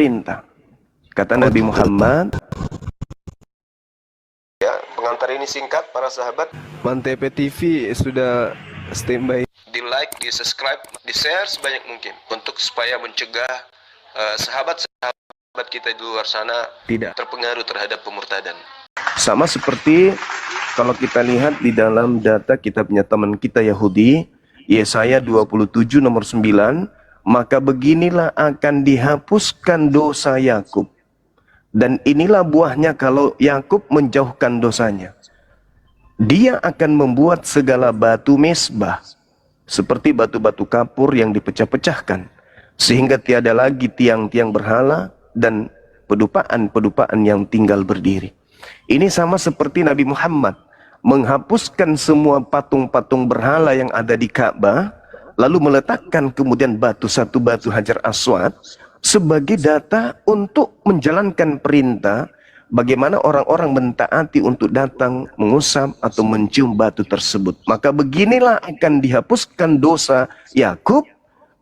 perintah. Kata Nabi Muhammad, Ya, pengantar ini singkat para sahabat. Mantep TV sudah standby. Di like, di subscribe, di share sebanyak mungkin untuk supaya mencegah sahabat-sahabat kita di luar sana Tidak terpengaruh terhadap pemurtadan. sama seperti kalau kita lihat di dalam data kitabnya teman kita Yahudi, Yesaya 27 nomor 9, maka beginilah akan dihapuskan dosa Yakub. Dan inilah buahnya kalau Yakub menjauhkan dosanya. Dia akan membuat segala batu mesbah seperti batu-batu kapur yang dipecah-pecahkan, sehingga tiada lagi tiang-tiang berhala dan pedupaan-pedupaan yang tinggal berdiri. Ini sama seperti Nabi Muhammad menghapuskan semua patung-patung berhala yang ada di Ka'bah, lalu meletakkan kemudian satu batu Hajar Aswad sebagai data untuk menjalankan perintah bagaimana orang-orang mentaati untuk datang mengusap atau mencium batu tersebut. Maka beginilah akan dihapuskan dosa Yakub,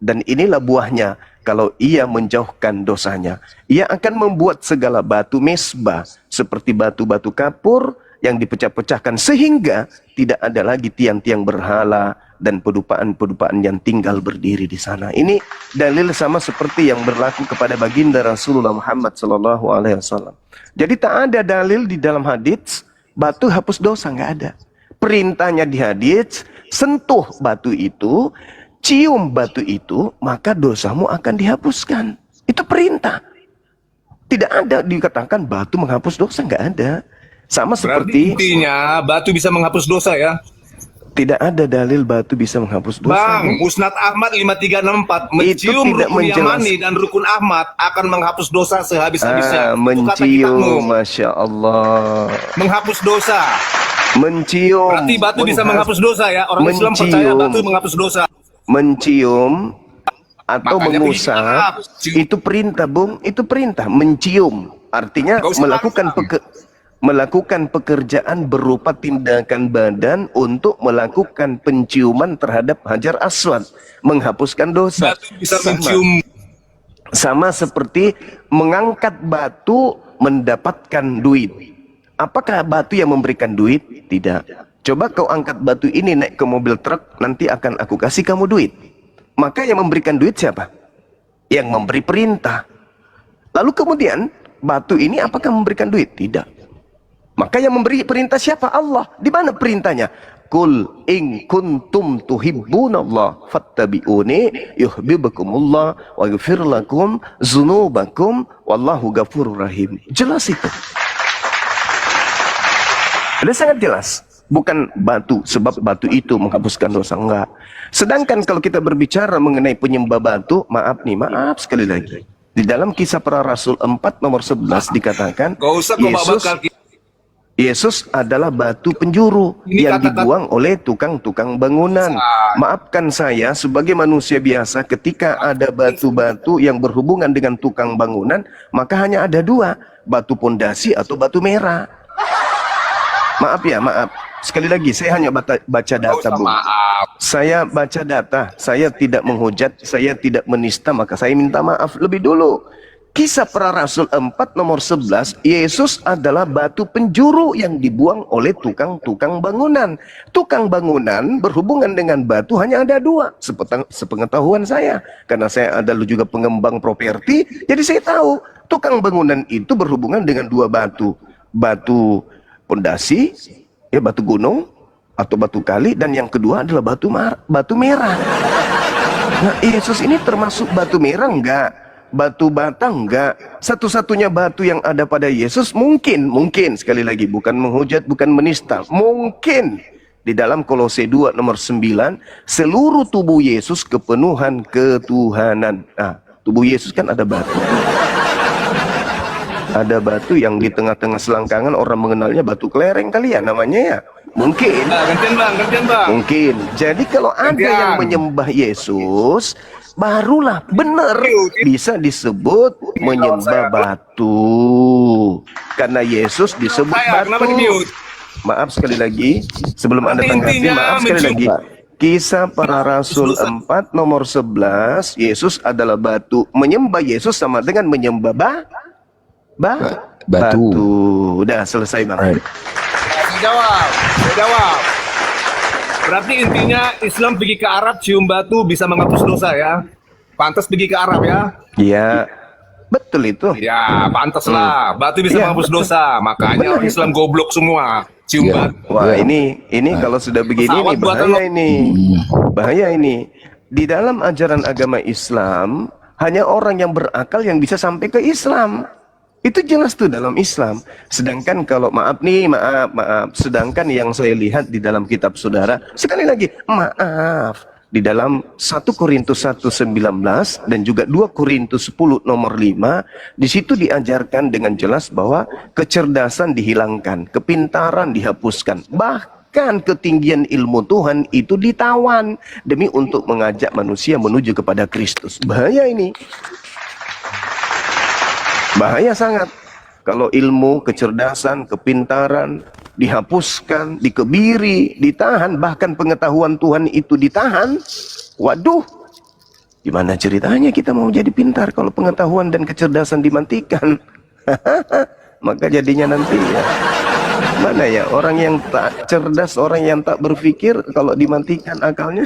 dan inilah buahnya kalau ia menjauhkan dosanya. Ia akan membuat segala batu mesbah seperti batu-batu kapur yang dipecah-pecahkan, sehingga tidak ada lagi tiang-tiang berhala dan pedupaan-pedupaan yang tinggal berdiri di sana. Ini dalil sama seperti yang berlaku kepada baginda Rasulullah Muhammad SAW. Jadi tak ada dalil di dalam hadits batu hapus dosa, nggak ada. Perintahnya di hadits, sentuh batu itu, cium batu itu, maka dosamu akan dihapuskan. Itu perintah. Tidak ada dikatakan batu menghapus dosa, nggak ada. Sama seperti intinya batu bisa menghapus dosa ya. Tidak ada dalil batu bisa menghapus dosa. Bang, Musnad Ahmad 5364 mencium rukun Yamani dan rukun Ahmad akan menghapus dosa sehabis-habisnya. Mencium, Masya Allah. Menghapus dosa. Mencium. Berarti batu bisa menghapus dosa ya. Orang Islam percaya batu menghapus dosa. Mencium atau Makanya mengusap itu perintah, Bung. Itu perintah. Mencium artinya melakukan pekerjaan berupa tindakan badan untuk melakukan penciuman terhadap Hajar Aswad, menghapuskan dosa. Batu bisa mencium. Sama seperti mengangkat batu mendapatkan duit. Apakah batu yang memberikan duit? Tidak. Coba kau angkat batu ini naik ke mobil truk, nanti akan aku kasih kamu duit. Maka yang memberikan duit siapa? Yang memberi perintah. Lalu kemudian batu ini apakah memberikan duit? Tidak. Maka yang memberi perintah siapa? Allah. Di mana perintahnya? Qul in kuntum tuhibbunallah fattabi'uni yuhibbukumullah wa yaghfir lakum dzunubakum wallahu ghafurur rahim. Jelas itu. Ada sangat jelas. Bukan batu, sebab batu itu menghapuskan dosa, enggak. Sedangkan kalau kita berbicara mengenai penyembah batu, maaf sekali lagi. Di dalam Kisah Para Rasul 4 nomor 11 dikatakan Yesus adalah batu penjuru yang dibuang oleh tukang-tukang bangunan. Maafkan saya sebagai manusia biasa, ketika ada batu-batu yang berhubungan dengan tukang bangunan, maka hanya ada dua, batu pondasi atau batu merah. Maaf. Sekali lagi, saya hanya baca data, Bu. Saya baca data, saya tidak menghujat, saya tidak menista, maka saya minta maaf lebih dulu. Kisah Para Rasul 4 nomor 11, Yesus adalah batu penjuru yang dibuang oleh tukang-tukang bangunan. Tukang bangunan berhubungan dengan batu hanya ada dua, sepengetahuan saya. Karena saya adalah juga pengembang properti, jadi saya tahu tukang bangunan itu berhubungan dengan dua batu. Batu pondasi, ya batu gunung atau batu kali, dan yang kedua adalah batu merah. Nah, Yesus ini termasuk batu merah enggak? Batu bata enggak? Satu-satunya batu yang ada pada Yesus mungkin sekali lagi, bukan menghujat, bukan menista, mungkin di dalam Kolose 2 nomor 9, seluruh tubuh Yesus kepenuhan ketuhanan. Nah, tubuh Yesus kan ada batu. Ada batu yang di tengah-tengah selangkangan orang mengenalnya batu kelereng kali ya namanya ya. Mungkin. Gantian bang. Mungkin. Jadi kalau ada yang menyembah Yesus, barulah benar bisa disebut menyembah batu. Karena Yesus disebut batu. Maaf sekali lagi, sebelum Anda tanggapi, maaf sekali lagi. Kisah Para Rasul 4 nomor 11, Yesus adalah batu. Menyembah Yesus sama dengan menyembah batu. Udah selesai Bang. Saya jawab. Berarti intinya Islam pergi ke Arab cium batu bisa menghapus dosa ya. Pantas pergi ke Arab ya. Iya, betul itu. Ya, pantas lah. Batu bisa Iya, menghapus betul. dosa. Makanya orang Islam goblok semua. Cium Iya. batu. Wah, ini kalau sudah begini Pesawat nih buatan bahaya ini. Bahaya ini. Di dalam ajaran agama Islam, hanya orang yang berakal yang bisa sampai ke Islam. Itu jelas tuh dalam Islam. Sedangkan kalau maaf, sedangkan yang saya lihat di dalam kitab saudara, sekali lagi, maaf. Di dalam 1 Korintus 1:19 dan juga 2 Korintus 10 nomor 5, di situ diajarkan dengan jelas bahwa kecerdasan dihilangkan, kepintaran dihapuskan, bahkan ketinggian ilmu Tuhan itu ditawan demi untuk mengajak manusia menuju kepada Kristus. Bahaya ini. Bahaya sangat. Kalau ilmu, kecerdasan, kepintaran dihapuskan, dikebiri, ditahan, bahkan pengetahuan Tuhan itu ditahan. Waduh, gimana ceritanya kita mau jadi pintar kalau pengetahuan dan kecerdasan dimatikan? Maka jadinya nanti ya, mana ya orang yang tak cerdas, orang yang tak berpikir kalau dimatikan akalnya,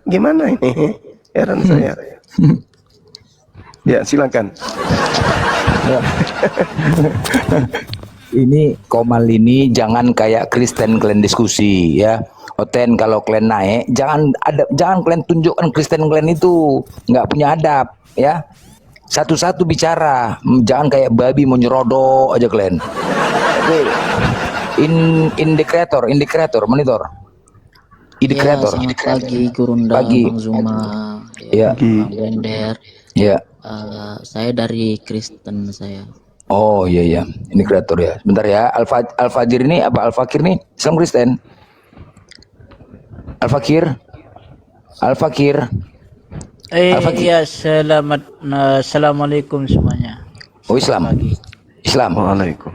gimana ini? Heran saya. Ya, silakan. Ini Komal ini jangan kayak Kristen kalian diskusi ya. Oten kalau kalian naik jangan kalian tunjukkan Kristen kalian itu nggak punya adab ya. Satu-satu bicara, jangan kayak babi mau nyerodok aja kalian. Oke. Indikator, monitor. Indikator. Selamat pagi Gurunda, Pagi. Bang Zuma, Ya. Bang Blender. Ya. Saya dari Kristen saya. Oh iya, ini kreator ya. Sebentar ya, Al-Fajir ini apa Al-Fakir nih? Islam Kristen. Al-Fakir. Al-Fakir. Iya, assalamualaikum semuanya. Oh Islam. Islam. Waalaikum.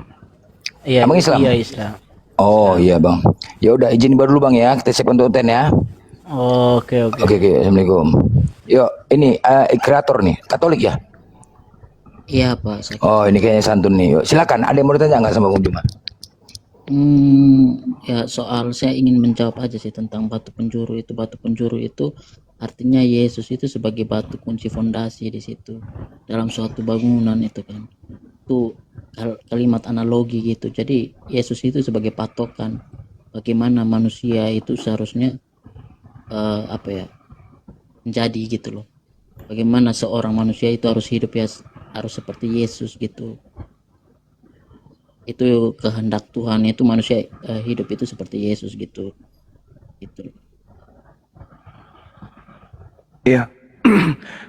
Iya, Abang Islam? Iya, Islam. Oh iya bang. Ya udah izin baru dulu bang ya. Kita siap untuk konten ya. Oke. Oke. Assalamualaikum. Yuk ini kreator nih Katolik ya. Iya Pak. Saya. Oh ini kayaknya santun nih. Yuk, silakan. Ada yang mau ditanya nggak sama Bung Juma? Ya soal saya ingin menjawab aja sih tentang batu penjuru itu. Batu penjuru itu artinya Yesus itu sebagai batu kunci fondasi di situ dalam suatu bangunan itu kan. Itu kalimat analogi gitu. Jadi Yesus itu sebagai patokan bagaimana manusia itu seharusnya menjadi gitu loh. Bagaimana seorang manusia itu harus hidup ya harus seperti Yesus gitu. Itu kehendak Tuhan itu manusia hidup itu seperti Yesus gitu. Gitu. Ya,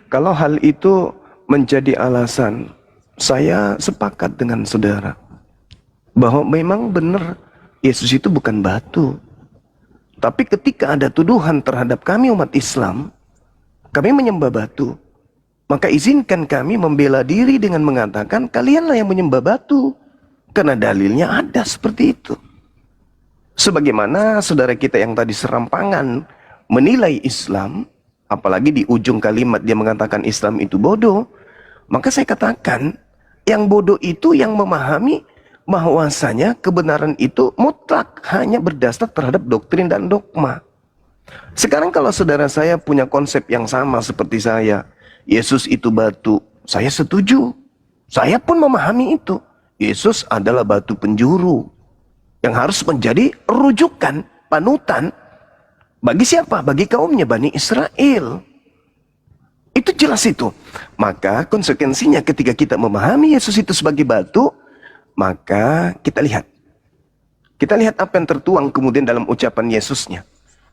kalau hal itu menjadi alasan, saya sepakat dengan saudara bahwa memang benar Yesus itu bukan batu. Tapi ketika ada tuduhan terhadap kami umat Islam, kami menyembah batu, maka izinkan kami membela diri dengan mengatakan kalianlah yang menyembah batu. Karena dalilnya ada seperti itu. Sebagaimana saudara kita yang tadi serampangan menilai Islam, apalagi di ujung kalimat dia mengatakan Islam itu bodoh, maka saya katakan yang bodoh itu yang memahami bahwasanya kebenaran itu mutlak hanya berdasar terhadap doktrin dan dogma. Sekarang kalau saudara saya punya konsep yang sama seperti saya, Yesus itu batu, saya setuju. Saya pun memahami itu. Yesus adalah batu penjuru yang harus menjadi rujukan, panutan bagi siapa? Bagi kaumnya Bani Israel. Itu jelas itu. Maka konsekuensinya ketika kita memahami Yesus itu sebagai batu, maka kita lihat. Kita lihat apa yang tertuang kemudian dalam ucapan Yesusnya.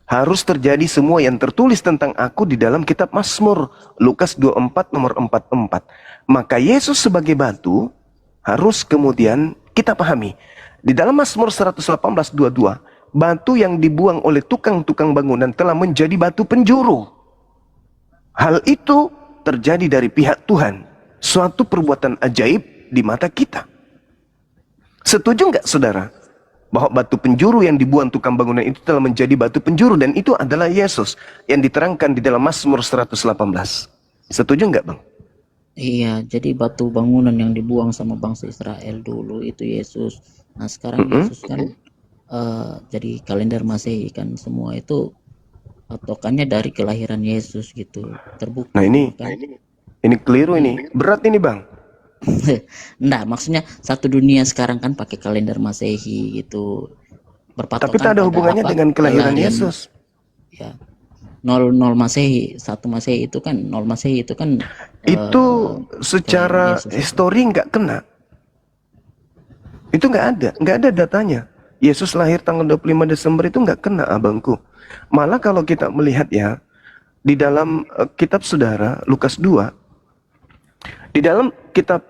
Harus terjadi semua yang tertulis tentang aku di dalam kitab Mazmur. Lukas 24 nomor 44. Maka Yesus sebagai batu harus kemudian kita pahami. Di dalam Mazmur 118:22, batu yang dibuang oleh tukang-tukang bangunan telah menjadi batu penjuru. Hal itu terjadi dari pihak Tuhan. Suatu perbuatan ajaib di mata kita. Setuju nggak saudara? bahwa batu penjuru yang dibuang tukang bangunan itu telah menjadi batu penjuru, dan itu adalah Yesus yang diterangkan di dalam Mazmur 118. Setuju nggak, Bang? Iya, jadi batu bangunan yang dibuang sama bangsa Israel dulu itu Yesus. Nah, sekarang Yesus kan jadi kalender Masehi kan, semua itu patokannya dari kelahiran Yesus gitu. Terbukti. Nah ini keliru ini. Berat ini, Bang. Enggak, maksudnya satu dunia sekarang kan pakai kalender Masehi gitu. Berpatokan Tapi tak ada pada hubungannya apa? dengan kelahiran Yesus. Ya. 00 Masehi, 1 Masehi itu kan 0 Masehi itu kan Itu secara Yesus itu. histori nggak kena. Itu nggak ada datanya. Yesus lahir tanggal 25 Desember itu nggak kena, abangku. Malah kalau kita melihat ya, di dalam kitab saudara Lukas 2, di dalam kitab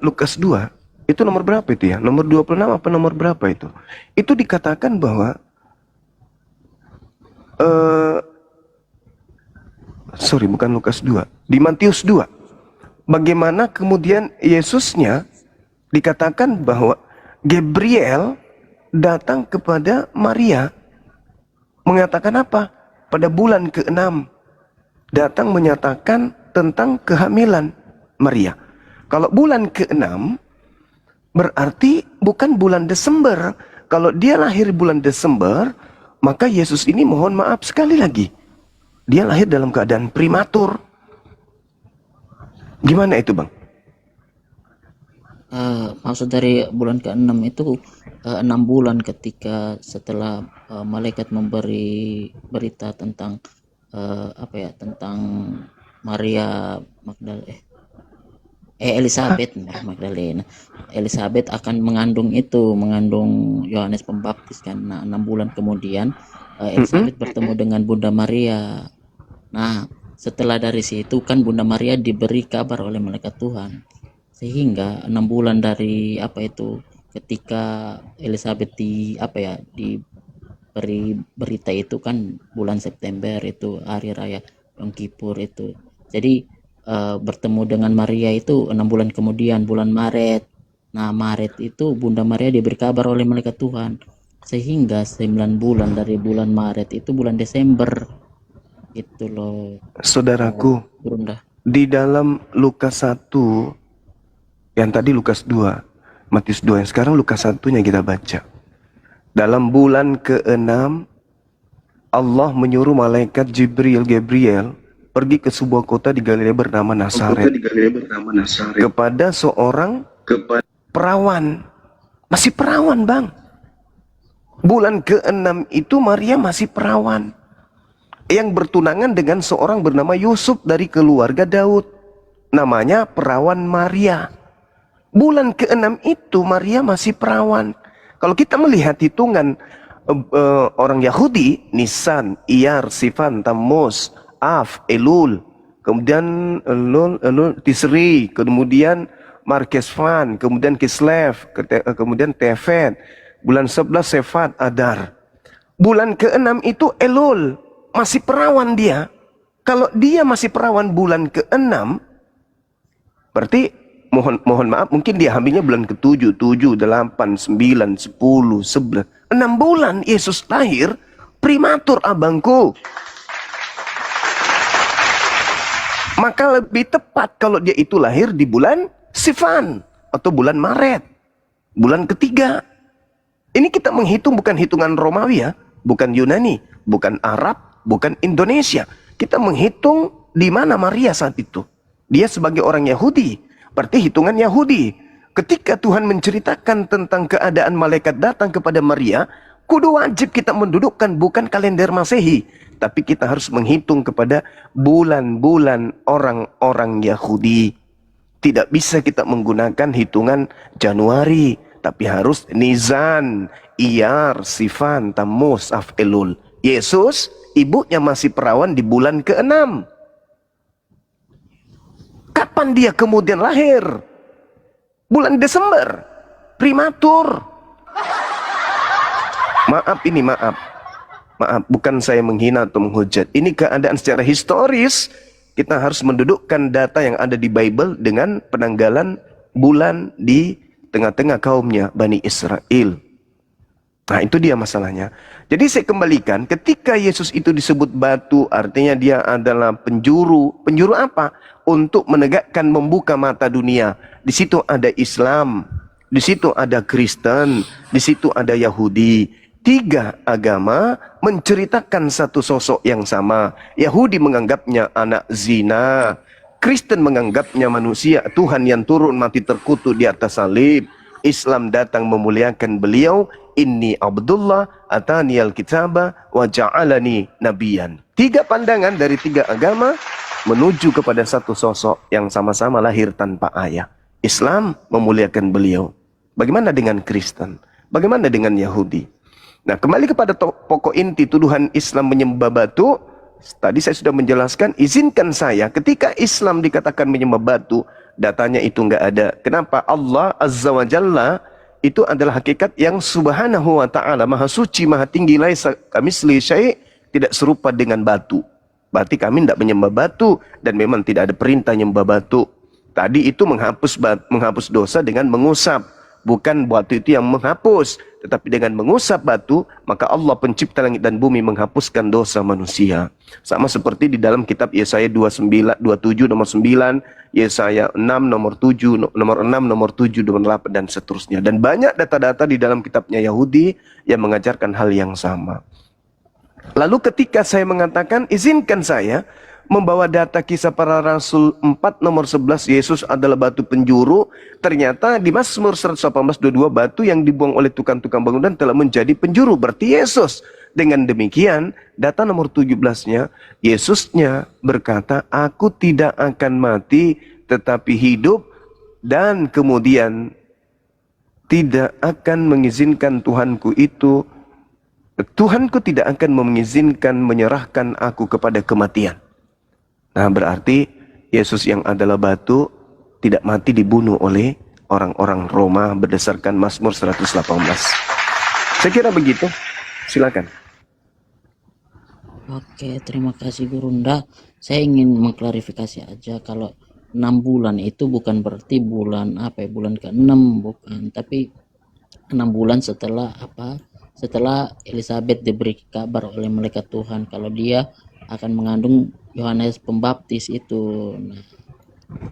Lukas 2, itu nomor berapa itu ya? Nomor 26 apa nomor berapa itu? Itu dikatakan bahwa sorry, bukan Lukas 2, di Matius 2. Bagaimana kemudian Yesusnya dikatakan bahwa Gabriel datang kepada Maria, mengatakan apa? Pada bulan ke-6 datang menyatakan tentang kehamilan Maria. Kalau bulan ke-6 berarti bukan bulan Desember. Kalau dia lahir bulan Desember, maka Yesus ini mohon maaf sekali lagi, dia lahir dalam keadaan prematur. Gimana itu, Bang? Maksud dari bulan ke-6 itu 6 bulan ketika setelah malaikat memberi berita tentang tentang Maria Elizabeth Magdalena. Elizabeth akan mengandung Yohanes Pembaptis kan. Nah, 6 bulan kemudian Elizabeth bertemu dengan Bunda Maria. Nah, setelah dari situ kan Bunda Maria diberi kabar oleh malaikat Tuhan. Sehingga 6 bulan dari ketika Elizabeth diberi berita itu kan bulan September, itu hari raya Yom Kippur itu. Jadi bertemu dengan Maria itu 6 bulan kemudian, bulan Maret. Nah, Maret itu Bunda Maria diberi kabar oleh malaikat Tuhan. Sehingga 9 bulan dari bulan Maret itu bulan Desember. Itu loh. Saudaraku, Bunda. di dalam Lukas 1, yang tadi Lukas 2, Matius 2, yang sekarang Lukas 1-nya kita baca. Dalam bulan ke-6, Allah menyuruh malaikat Gabriel pergi ke sebuah kota di Galilea bernama Nazaret, kepada seorang perawan. Masih perawan, Bang. Bulan ke-6 itu Maria masih perawan, yang bertunangan dengan seorang bernama Yusuf dari keluarga Daud. Namanya perawan Maria. Bulan ke-6 itu Maria masih perawan. Kalau kita melihat hitungan orang Yahudi, Nisan, Iyar, Sivan, Tammuz, Av, Elul, kemudian Elul, Tisri, kemudian Markesvan, kemudian Kislev, kemudian Tevet, bulan 11 Sefat, Adar. Bulan ke-6 itu Elul, masih perawan dia. Kalau dia masih perawan bulan ke-6, berarti mohon maaf, mungkin dia hamilnya bulan ke-7, 7, 8, 9, 10, 11. 6 bulan Yesus lahir prematur, abangku. Maka lebih tepat kalau dia itu lahir di bulan Sivan atau bulan Maret, bulan ketiga. Ini kita menghitung bukan hitungan Romawi ya, bukan Yunani, bukan Arab, bukan Indonesia. Kita menghitung di mana Maria saat itu. Dia sebagai orang Yahudi, berarti hitungan Yahudi. Ketika Tuhan menceritakan tentang keadaan malaikat datang kepada Maria, kudu wajib kita mendudukkan bukan kalender Masehi, tapi kita harus menghitung kepada bulan-bulan orang-orang Yahudi. Tidak bisa kita menggunakan hitungan Januari, tapi harus Nizan, Iyar, Sivan, Tammuz, Av, Elul. Yesus, ibunya masih perawan di bulan ke-6. Kapan dia kemudian lahir? Bulan Desember, prematur. Maaf, bukan saya menghina atau menghujat. Ini keadaan secara historis. Kita harus mendudukkan data yang ada di Bible dengan penanggalan bulan di tengah-tengah kaumnya Bani Israel. Nah, itu dia masalahnya. Jadi saya kembalikan, ketika Yesus itu disebut batu, artinya dia adalah penjuru. Penjuru apa? Untuk menegakkan, membuka mata dunia. Di situ ada Islam, di situ ada Kristen, di situ ada Yahudi. 3 agama menceritakan satu sosok yang sama. Yahudi menganggapnya anak zina. Kristen menganggapnya manusia, Tuhan yang turun mati terkutuk di atas salib. Islam datang memuliakan beliau. Inni Abdullah atani al-kitaba wa ja'alani nabiyan. 3 pandangan dari 3 agama menuju kepada satu sosok yang sama-sama lahir tanpa ayah. Islam memuliakan beliau. Bagaimana dengan Kristen? Bagaimana dengan Yahudi? Nah, kembali kepada pokok inti tuduhan Islam menyembah batu. Tadi saya sudah menjelaskan, izinkan saya ketika Islam dikatakan menyembah batu, datanya itu enggak ada. Kenapa? Allah Azza wa Jalla itu adalah hakikat yang subhanahu wa ta'ala, maha suci, maha tinggi, laisa kamitslihi syai', tidak serupa dengan batu. Berarti kami tidak menyembah batu, dan memang tidak ada perintah menyembah batu. Tadi itu menghapus dosa dengan mengusap. Bukan batu itu yang menghapus, tetapi dengan mengusap batu, maka Allah pencipta langit dan bumi menghapuskan dosa manusia. Sama seperti di dalam kitab Yesaya 27 nomor 9, Yesaya 6 nomor 7, nomor 6, nomor 7, nomor 8 dan seterusnya. Dan banyak data-data di dalam kitabnya Yahudi yang mengajarkan hal yang sama. Lalu ketika saya mengatakan izinkan saya membawa data Kisah Para Rasul 4 nomor 11, Yesus adalah batu penjuru, ternyata di Mazmur 118:22 batu yang dibuang oleh tukang-tukang bangunan telah menjadi penjuru, berarti Yesus. Dengan demikian, data nomor 17-nya, Yesusnya berkata, aku tidak akan mati tetapi hidup, dan kemudian tidak akan mengizinkan Tuhanku tidak akan mengizinkan menyerahkan aku kepada kematian. Nah, berarti Yesus yang adalah batu tidak mati dibunuh oleh orang-orang Roma berdasarkan Mazmur 118. Saya kira begitu. Silakan. Oke, terima kasih Gurunda. Saya ingin mengklarifikasi aja kalau 6 bulan itu bukan berarti bulan apa ya, bulan ke-6 bukan, tapi 6 bulan setelah apa? Setelah Elizabeth diberi kabar oleh malaikat Tuhan kalau dia akan mengandung Yohanes Pembaptis itu. Nah,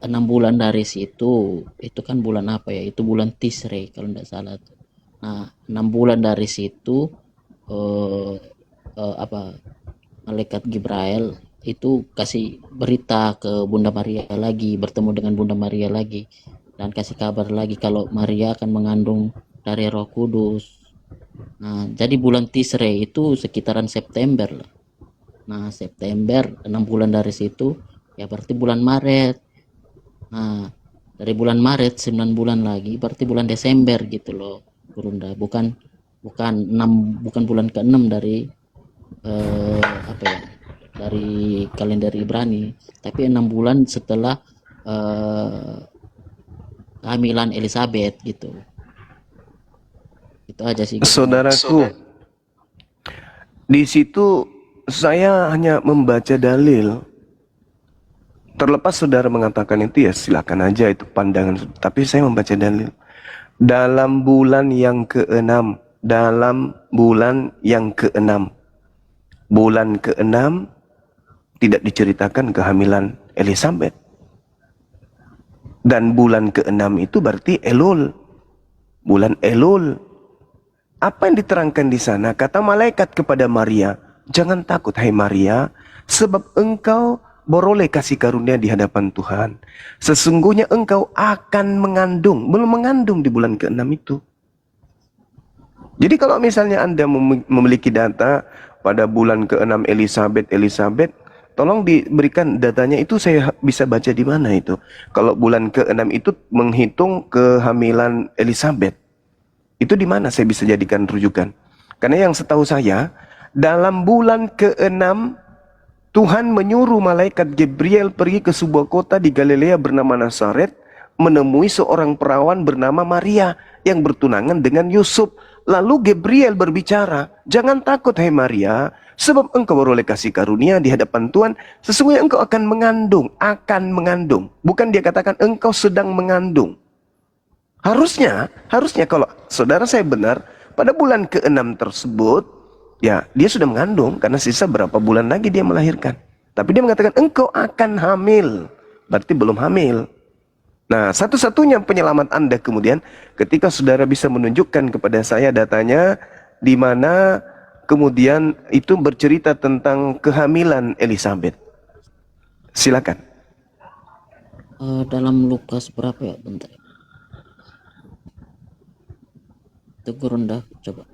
6 bulan dari situ, itu kan bulan apa ya? Itu bulan Tisrei kalau tidak salah. Nah, 6 bulan dari situ malaikat Gibrail itu kasih berita ke Bunda Maria lagi, bertemu dengan Bunda Maria lagi, dan kasih kabar lagi kalau Maria akan mengandung dari Roh Kudus. Nah, jadi bulan Tisrei itu sekitaran September lah. Nah, September 6 bulan dari situ ya berarti bulan Maret. Nah, dari bulan Maret 9 bulan lagi berarti bulan Desember gitu loh, Gurunda. Bukan bulan ke-6 dari dari kalender Ibrani, tapi 6 bulan setelah kehamilan Elizabeth gitu. Itu aja sih. Saudaraku, di situ saya hanya membaca dalil. Terlepas saudara mengatakan itu ya silakan aja, itu pandangan. Tapi saya membaca dalil. Dalam bulan yang ke-6, bulan ke-6 tidak diceritakan kehamilan Elizabeth. Dan bulan ke-6 itu berarti Elul. Bulan Elul. Apa yang diterangkan di sana? Kata malaikat kepada Maria, jangan takut hai Maria, sebab engkau beroleh kasih karunia di hadapan Tuhan. Sesungguhnya engkau akan mengandung, belum mengandung di bulan ke-6 itu. Jadi kalau misalnya Anda memiliki data pada bulan ke-6 Elizabeth, tolong diberikan datanya, itu saya bisa baca di mana itu. Kalau bulan ke-6 itu menghitung kehamilan Elizabeth, itu di mana saya bisa jadikan rujukan? Karena yang setahu saya, dalam bulan ke-6 Tuhan menyuruh malaikat Gabriel pergi ke sebuah kota di Galilea bernama Nazaret, menemui seorang perawan bernama Maria yang bertunangan dengan Yusuf. Lalu Gabriel berbicara, jangan takut hai Maria, sebab engkau beroleh kasih karunia di hadapan Tuhan. Sesungguhnya engkau akan mengandung. Bukan dia katakan engkau sedang mengandung. Harusnya kalau saudara saya benar, pada bulan ke-6 tersebut, ya dia sudah mengandung karena sisa berapa bulan lagi dia melahirkan. Tapi dia mengatakan engkau akan hamil, berarti belum hamil. Nah, satu-satunya penyelamat Anda kemudian ketika saudara bisa menunjukkan kepada saya datanya di mana kemudian itu bercerita tentang kehamilan Elizabeth. Silakan. Dalam Lukas berapa ya, bentar. Itu Gurunda coba.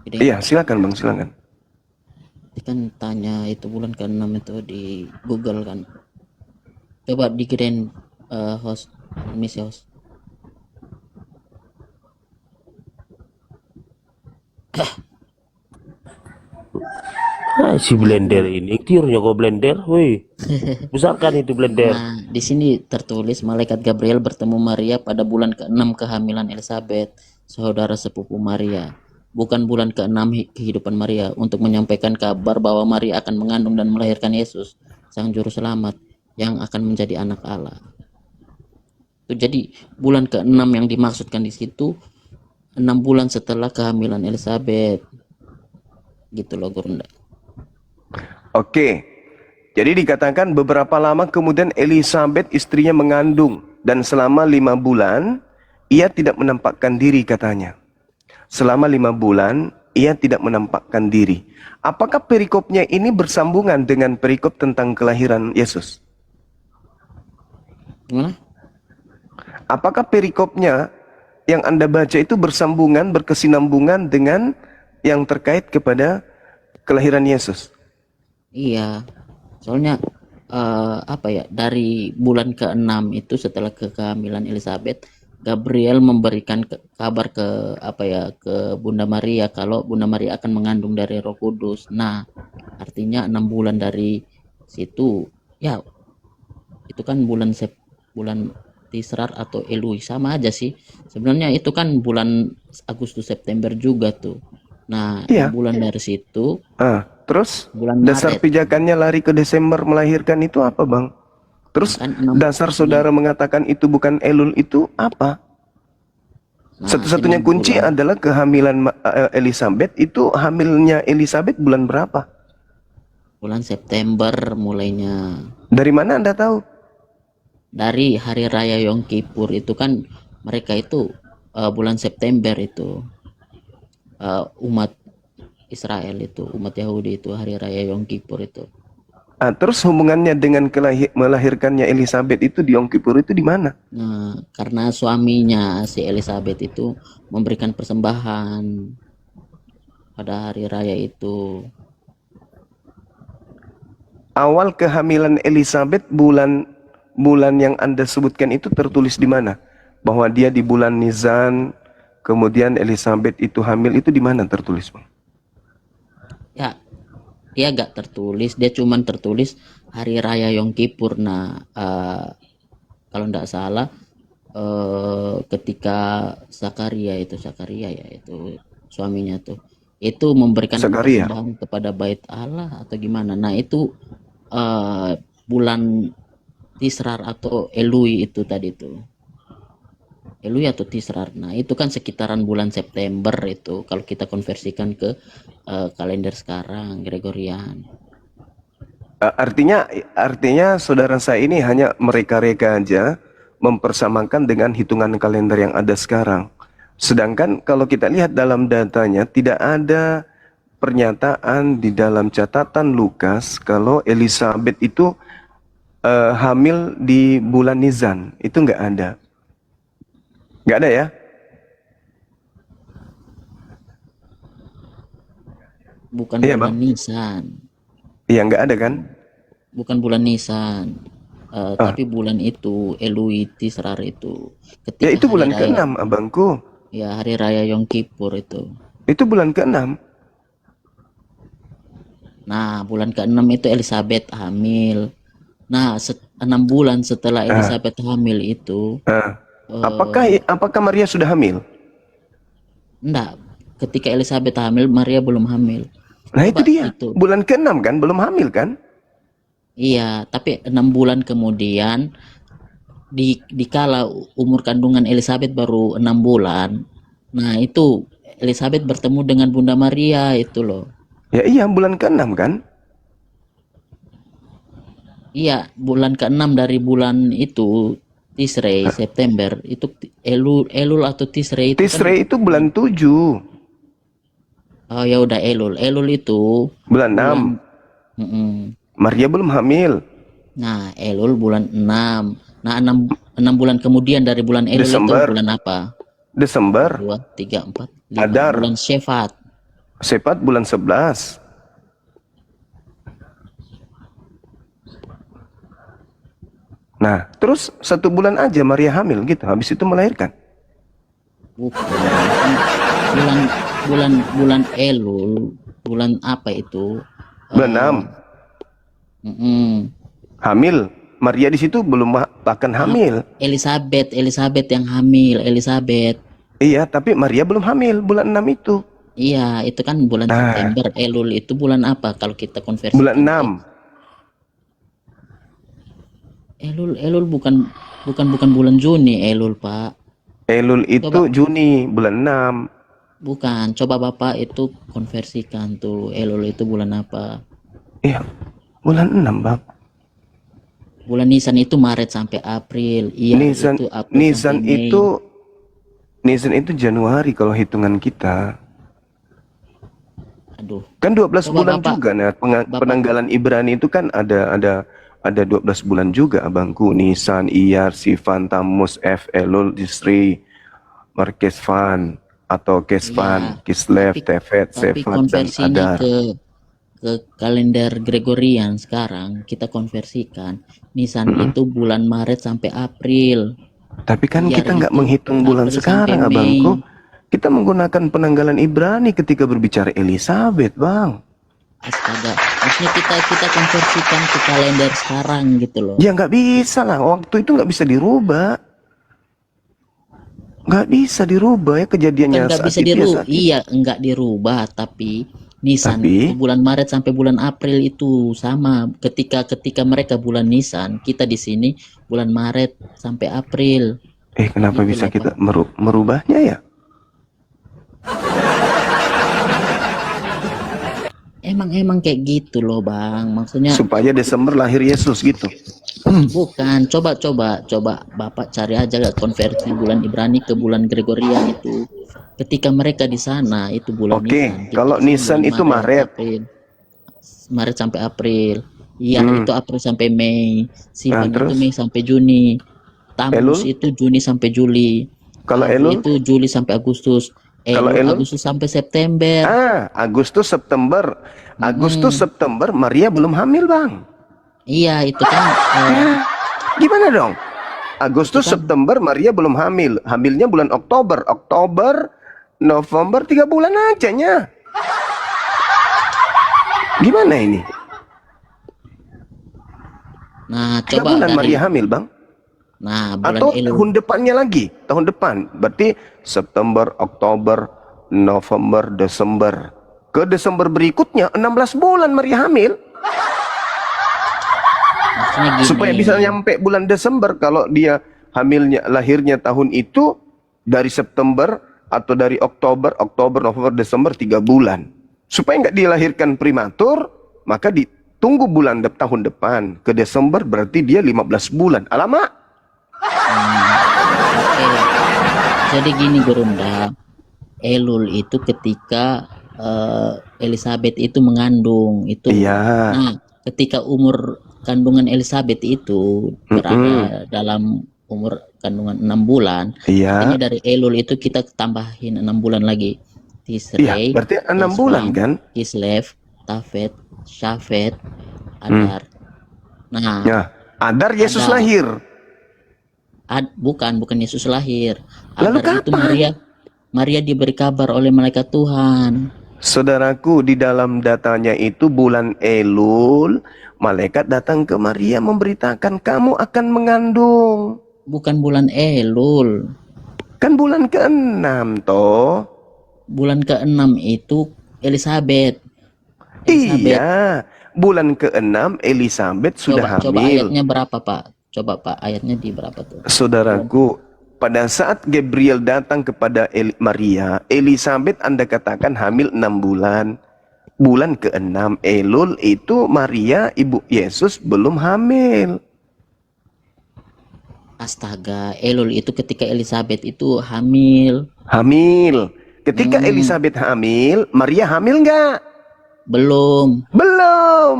Iya, silakan Bang, silakan. Kan tanya itu bulan ke-6 itu di Google kan. Coba dikirim host, misi host. Si blender ini tiurnya kok blender, woi. Besarkan itu blender. Nah, di sini tertulis malaikat Gabriel bertemu Maria pada bulan ke-6 kehamilan Elizabeth, saudara sepupu Maria. Bukan bulan ke-6 kehidupan Maria, untuk menyampaikan kabar bahwa Maria akan mengandung dan melahirkan Yesus, sang juru selamat yang akan menjadi anak Allah. Itu jadi bulan ke-6 yang dimaksudkan di situ 6 bulan setelah kehamilan Elizabeth. Gitu loh, Gurunda. Oke. Jadi dikatakan beberapa lama kemudian Elizabeth istrinya mengandung dan selama 5 bulan ia tidak menampakkan diri katanya. Selama 5 bulan ia tidak menampakkan diri. Apakah perikopnya ini bersambungan dengan perikop tentang kelahiran Yesus? Gimana? Apakah perikopnya yang Anda baca itu bersambungan, berkesinambungan dengan yang terkait kepada kelahiran Yesus? Iya. Soalnya apa ya, dari bulan ke-6 itu setelah kehamilan Elizabeth, Gabriel memberikan kabar ke ke Bunda Maria kalau Bunda Maria akan mengandung dari Roh Kudus. Nah, artinya 6 bulan dari situ ya itu kan bulan Tisrar atau Elui, sama aja sih. Sebenarnya itu kan bulan Agustus September juga tuh. Nah, Iya. bulan dari situ Terus bulan dasar Maret. pijakannya lari ke Desember melahirkan itu apa, Bang? Terus Kan 6 dasar saudara mengatakan itu bukan Elul itu apa? Nah, Satu-satunya 6 kunci bulan. adalah kehamilan Elizabeth. Itu hamilnya Elizabeth bulan berapa? Bulan September mulainya. Dari mana Anda tahu? Dari hari raya Yom Kippur itu kan mereka itu bulan September itu umat Israel itu, umat Yahudi itu hari raya Yom Kippur itu. Terus hubungannya dengan melahirkannya Elizabeth itu di Yom Kippur itu di mana? Nah, karena suaminya si Elizabeth itu memberikan persembahan pada hari raya itu. Awal kehamilan Elizabeth bulan yang Anda sebutkan itu tertulis di mana? Bahwa dia di bulan Nisan, kemudian Elizabeth itu hamil, itu di mana tertulis, Bang? Ya, dia gak tertulis, dia cuman tertulis hari raya Yom Kippur. Nah, kalau nggak salah ketika Zakaria ya itu suaminya tuh itu memberikan Zakaria. persembahan kepada bait Allah atau gimana. Nah, itu bulan Tisrar atau Elui itu tadi tuh. Elui atau Tisrar. Nah, itu kan sekitaran bulan September itu kalau kita konversikan ke kalender sekarang Gregorian. Artinya saudara saya ini hanya mereka-reka aja mempersamakan dengan hitungan kalender yang ada sekarang. Sedangkan kalau kita lihat dalam datanya tidak ada pernyataan di dalam catatan Lukas kalau Elizabeth itu hamil di bulan Nisan. Itu nggak ada. Nggak ada ya? Bukan Iya, bulan Bang. Nisan. Iya, nggak ada kan? Bukan bulan Nisan. Tapi bulan itu Elui Tisrar itu. Ketika Ya itu hari bulan raya, ke-6, abangku. ya hari raya Yom Kippur itu. Itu bulan ke-6. Nah, bulan ke-6 itu Elizabeth hamil. Nah, 6 bulan setelah Elizabeth hamil itu, Apakah Maria sudah hamil? enggak, ketika Elizabeth hamil, Maria belum hamil. Nah itu Coba dia. itu. Bulan ke-6 kan, belum hamil kan? Iya, tapi 6 bulan kemudian dikala umur kandungan Elizabeth baru 6 bulan. Nah, itu Elizabeth bertemu dengan Bunda Maria itu loh. Ya iya, bulan ke-6 kan? Iya, bulan ke-6 dari bulan itu Tisrei September itu Elul atau Tisrei itu kan. Tisrei itu bulan 7. Oh ya udah Elul itu Bulan 6. Mm-mm. Maria belum hamil. Nah, Elul bulan 6. Nah, 6 bulan kemudian dari bulan Elul Desember. itu bulan apa? Desember. 2, 3, 4, 5. Adar. Bulan Syefat. Sepat bulan 11. Nah, terus 1 bulan aja Maria hamil gitu. Habis itu melahirkan. Bukan. Bulan Elul, bulan apa itu? Bulan 6. Mm-mm. Hamil. Maria di situ belum bahkan hamil. Elizabeth yang hamil, Elizabeth. Iya, tapi Maria belum hamil bulan 6 itu. Iya, itu kan bulan Nah. September. Elul itu bulan apa kalau kita konversi? Bulan 6. Elul bukan bulan Juni, Elul, Pak. Elul itu Juni, bulan 6. Bukan, coba Bapak itu konversikan tuh. Elul itu bulan apa? Iya, bulan 6, Bang. Bulan Nisan itu Maret sampai April. Iya, Nisan itu April Nisan sampai Mei. Nisan itu Januari kalau hitungan kita. Aduh. Kan 12 Coba bulan Bapak- juga. Nah, Bapak- penanggalan Ibrani itu kan ada 12 bulan juga, Abangku. Nisan, Iyar, Sivan, Tammuz, Elul, Tisri, Markesvan atau Kesvan, Iya, Kislev, Tevet, Tapi Sefat dan konversinya Adar. ke kalender Gregorian sekarang kita konversikan. Nisan itu bulan Maret sampai April. Tapi kan Iyar kita nggak itu menghitung bulan April sekarang, sampai Mei. Abangku. Kita menggunakan penanggalan Ibrani ketika berbicara Elizabeth, Bang. Astaga, maksudnya kita konversikan ke kalender sekarang gitu loh. Ya nggak bisa lah, waktu itu nggak bisa dirubah. Nggak bisa dirubah ya kejadiannya Kan nggak saat bisa itu ya dirubah. saat itu. Iya, nggak dirubah, tapi Nisan Tapi- itu bulan Maret sampai bulan April itu sama. Ketika mereka bulan Nisan, kita di sini bulan Maret sampai April. Kenapa Gitu bisa loh, kita merubahnya ya? Emang kayak gitu loh, Bang. Maksudnya Supaya Desember lahir Yesus gitu. bukan. Coba Bapak cari aja konversi bulan Ibrani ke bulan Gregorian itu. Ketika mereka di sana itu bulan Oke, Nisan. Kita kalau di sini Nisan bulan itu Maret. April. Maret sampai April. Iya, itu April sampai Mei. Sivan itu terus? Mei sampai Juni. Tammuz Elul? itu Juni sampai Juli. Kalau Abu Elul? itu Juli sampai Agustus. Kalau Elul? Agustus sampai September. Agustus September. Agustus September Maria belum hamil, Bang. Iya, itu kan Gimana dong? Agustus September Maria belum hamil. Hamilnya bulan Oktober. November 3 bulan aja nya. Gimana ini? nah 3 coba bulan dari Maria hamil, Bang. nah bulan Atau Elul. tahun depannya lagi, tahun depan. Berarti September, Oktober, November, Desember. Ke Desember berikutnya 16 bulan Maria hamil. Maksudnya gini, Supaya bisa nyampe bulan Desember kalau dia lahirnya tahun itu dari September atau dari Oktober, November, Desember 3 bulan. Supaya nggak dilahirkan prematur, maka ditunggu tahun depan. Ke Desember berarti dia 15 bulan. Alamak. Oke. Jadi gini Gurunda, Elul itu ketika Elizabeth itu mengandung itu. Iya. Nah, ketika umur kandungan Elizabeth itu berada dalam umur kandungan 6 bulan, Iya. artinya dari Elul itu kita tambahin 6 bulan lagi. Tisrei, Iya, berarti 6 bulan kan? Kislev, Tafet, Syafet, Adar. Nah, Ya, Adar Yesus Adar. lahir. bukan Yesus lahir. Lalu Adar itu kapan? Maria diberi kabar oleh malaikat Tuhan. Saudaraku, di dalam datanya itu bulan Elul, malaikat datang ke Maria memberitakan kamu akan mengandung. Bukan bulan Elul. Kan bulan ke-6 toh. Bulan ke-6 itu Elizabeth. Iya, bulan ke-6 Elizabeth sudah Coba hamil. ayatnya berapa, Pak? Coba Pak, ayatnya di berapa tuh? Saudaraku, pada saat Gabriel datang kepada Maria, Elizabeth Anda katakan hamil 6 bulan. Bulan ke-6 Elul itu Maria ibu Yesus belum hamil. Astaga, Elul itu ketika Elizabeth itu hamil. Hamil. Ketika Elizabeth hamil, Maria hamil nggak? Belum. Belum.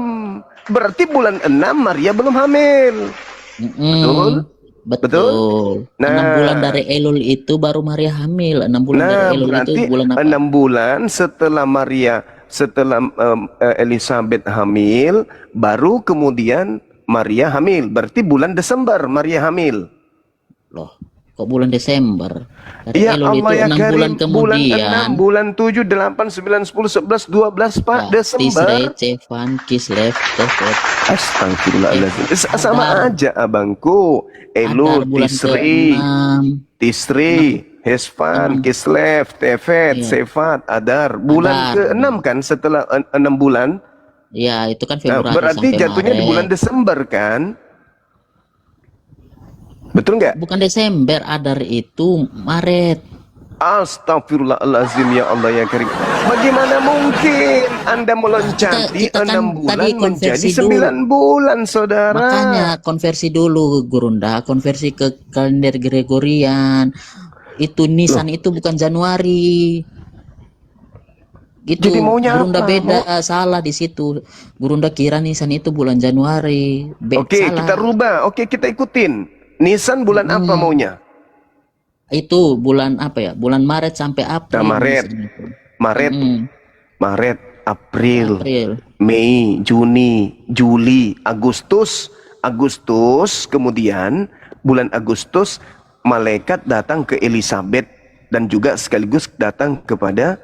Berarti bulan 6 Maria belum hamil. Betul? Betul. Nah. 6 bulan dari Elul itu baru Maria hamil. 6 bulan dari Nah, Elul itu berarti bulan apa? 6 bulan setelah Elizabeth hamil, baru kemudian Maria hamil. Berarti bulan Desember Maria hamil. Loh, kok bulan Desember? Dari Ya Elul Allah itu ya 6 bulan Karim, bulan 6, kemudian. bulan 7, 8, 9, 10, 11, 12, Pak, Ya, Desember. Tisrei, Cevan, Kislev, Tevet. Astagfirullahaladzim. Adar. Sama aja abangku. Elul, Adar bulan Tisri, ke-6. Tisri, Hesvan, Kislev, Tevet, Iya. Sefat, Adar. Bulan Adar. ke-6 kan setelah 6 bulan. Ya, itu kan Nah, Februari berarti sampai jatuhnya di Maret. bulan Desember kan? Betul nggak? Bukan Desember, Adar itu Maret. Astagfirullahalazim ya Allah ya Karim. Bagaimana mungkin Anda meloncati Kita kan 6 bulan tadi menjadi konversi 9 bulan, saudara? Makanya konversi dulu, Gurunda, konversi ke kalender Gregorian. Itu Nisan itu bukan Januari. Gitu. Jadi maunya Gurunda apa? beda, salah di situ. Gurunda kira Nisan itu bulan Januari. Oke, Salah. kita rubah. Oke, kita ikutin. Nisan bulan apa maunya? Itu bulan apa ya? Bulan Maret sampai April. Nah, Maret. Nisan itu. Maret, Maret, April, April. Mei, Juni, Juli, Agustus. Agustus, kemudian bulan Agustus malaikat datang ke Elizabeth dan juga sekaligus datang kepada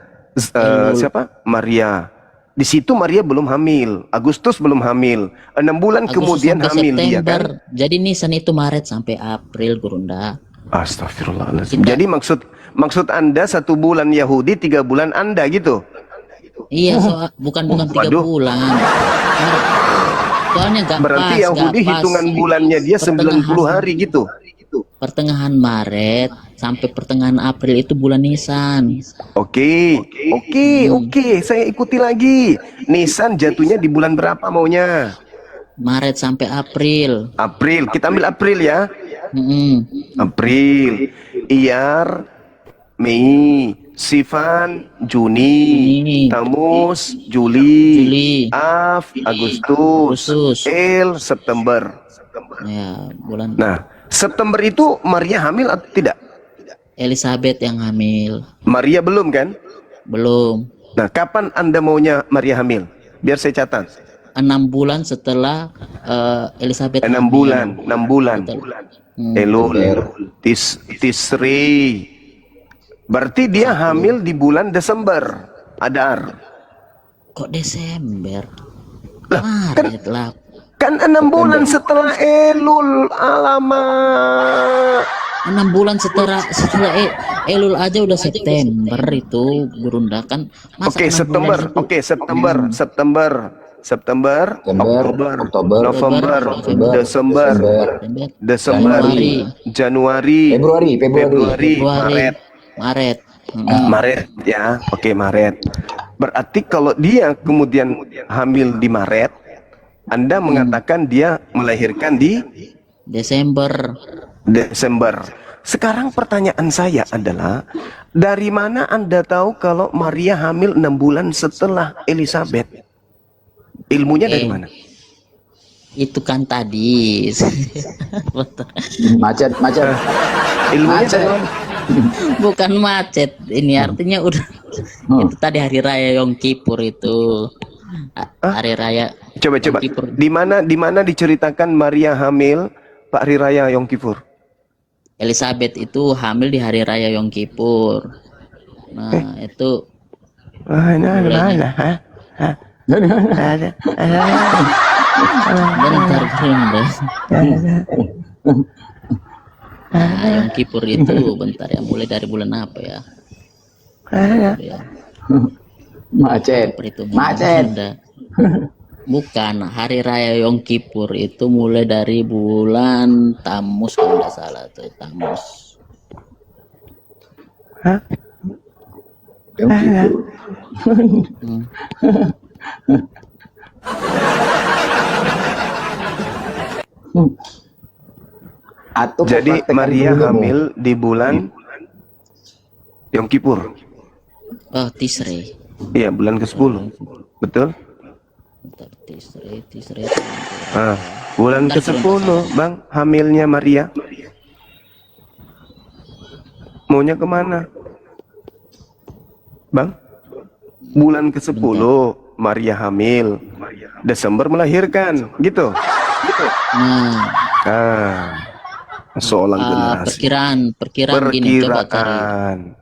siapa? Maria. Di situ Maria belum hamil, Agustus belum hamil, 6 bulan Agustus kemudian sampai hamil dia September. kan? Jadi Nisan itu Maret sampai April, Gurunda. Astagfirullahaladzim. Jadi maksud Anda 1 bulan Yahudi, 3 bulan Anda gitu? Iya, bukan 3 Waduh. bulan. Soalnya nggak Berarti pas, Yahudi nggak pas. hitungan bulannya dia 90 hari gitu. Pertengahan Maret sampai pertengahan April itu bulan Nisan. Oke. Saya ikuti lagi. Nisan jatuhnya di bulan berapa maunya? Maret sampai April. April. Kita ambil April ya. April, Iyar, Mei, Sivan, Juni, Tamus, Juli, Af, Agustus, El, September. Ya, bulan Nah, September itu Maria hamil atau tidak? Elizabeth yang hamil. Maria belum kan? Belum. Nah, kapan Anda maunya Maria hamil? Biar saya catat. 6 bulan setelah Elizabeth 6 hamil. bulan, 6 bulan. Elul, Tisri. Berarti dia hamil di bulan Desember. Adar. Kok Desember? Lah, Maret lah. Kan 6 bulan setelah Elul. Alamak. 6 bulan setelah Elul aja udah September itu, Gurunda kan. Masa Oke, 6 September. bulan itu? Oke, September, Oktober, November, Desember, Januari, Februari, Maret. Maret ya. Oke, Maret. Berarti kalau dia kemudian hamil di Maret, Anda mengatakan dia melahirkan di Desember. Sekarang pertanyaan saya adalah, dari mana Anda tahu kalau Maria hamil 6 bulan setelah Elizabeth? Ilmunya dari mana? Itu kan tadi. Macet. Ilmunya dari mana? Bukan macet. Ini artinya udah. Itu tadi hari raya Yom Kippur itu. Hari raya. Coba. Yom Kippur. Di mana diceritakan Maria hamil Pak hari raya Yom Kippur? Elizabeth itu hamil di hari raya Yom Kippur. Nah, itu bentar deh. Nah, Yom Kippur itu bentar ya, mulai dari bulan apa ya? Ya, Macet. perhitungan Anda. Bukan, hari raya Yom Kippur itu mulai dari bulan Tamus kalau nggak salah tuh, Tamus. Hah? Yom Kippur. Atau Jadi mempraktekkan Maria dulu, Bo. hamil di bulan Yom Kippur. Oh, Tisrei. Iya, bulan ke-10. Betul? Bentar, Tisrei. Ah, bulan Bentar, ke-10, Bang, hamilnya Maria. Maunya kemana? Bang? Bulan ke-10, Maria hamil. Desember melahirkan, gitu. Nah, Seorang generasi. perkiraan gini, coba cari. Perkiraan.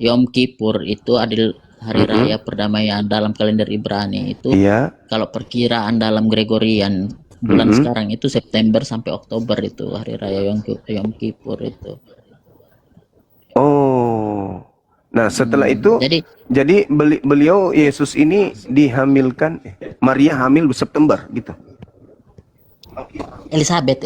Yom Kippur itu adalah hari raya perdamaian dalam kalender Ibrani itu. Iya. Kalau perkiraan dalam Gregorian bulan sekarang itu September sampai Oktober itu hari raya Yom Kippur itu. Oh. Nah, setelah itu Jadi beliau Yesus ini dihamilkan, Maria hamil di September gitu. Elizabeth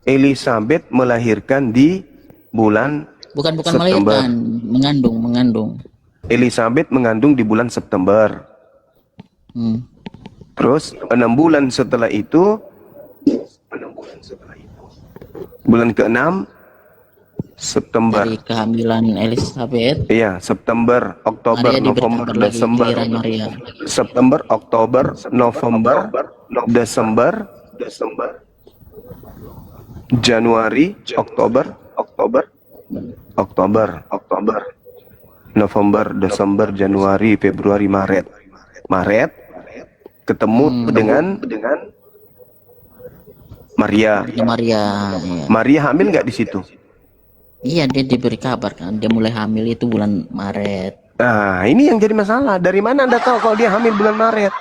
Elizabeth melahirkan di bulan bukan September. melahirkan, mengandung. Elizabeth mengandung di bulan September. Hmm. Terus 6 bulan setelah itu, bulan ke-6 September. Dari kehamilan Elizabeth, Iya, September, Oktober, Maria November, diberkabar lagi Desember. giliran Maria. September, Oktober, November, Desember, Januari, Oktober, November, Desember, Januari, Februari, Maret. Ketemu dengan Maria. Maria, iya. Maria hamil nggak di situ? Iya, dia diberi kabar kan, dia mulai hamil itu bulan Maret. Nah, ini yang jadi masalah. Dari mana Anda tahu kalau dia hamil bulan Maret?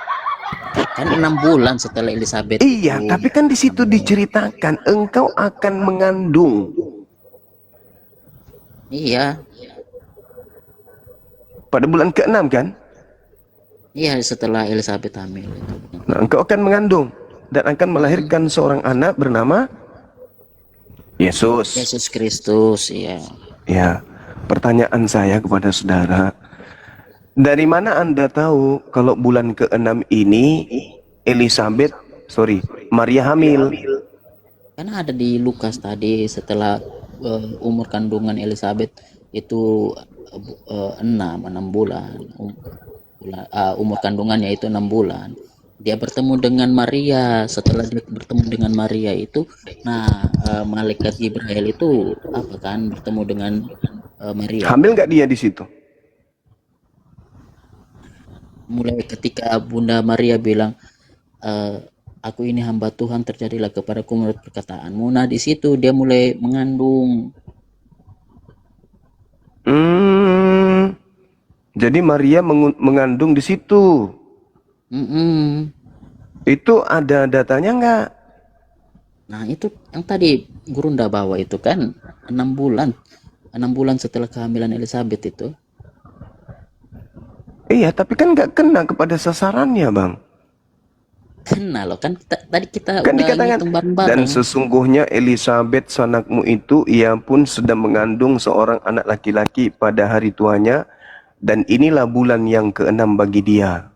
Kan 6 bulan setelah Elizabeth. Iya, itu. tapi kan di situ diceritakan engkau akan mengandung. Iya, Pada bulan ke-6 kan? iya setelah Elizabeth hamil itu. Nah, engkau akan mengandung dan akan melahirkan seorang anak bernama Yesus. Yesus Kristus, iya. Ya, pertanyaan saya kepada saudara, dari mana Anda tahu kalau bulan ke-6 ini Maria hamil? Karena ada di Lukas tadi setelah umur kandungan Elizabeth itu 6 bulan. Umur kandungannya itu 6 bulan. Dia bertemu dengan Maria. Setelah dia bertemu dengan Maria itu, malaikat Jibril itu apa kan bertemu dengan Maria. Hamil nggak dia di situ? Mulai ketika Bunda Maria bilang, aku ini hamba Tuhan, terjadilah kepadaku menurut perkataanmu. Nah, di situ dia mulai mengandung. Jadi Maria mengandung di situ. Itu ada datanya nggak? Nah, itu yang tadi Gurunda bawa itu kan 6 bulan setelah kehamilan Elizabeth itu. Iya, tapi kan nggak kena kepada sasarannya, Bang. Kena loh kan, tadi kita Kan udah dikatakan, ngitung bareng-bareng. dan sesungguhnya Elizabeth sanakmu itu, ia pun sedang mengandung seorang anak laki-laki pada hari tuanya, dan inilah bulan yang ke-6 bagi dia.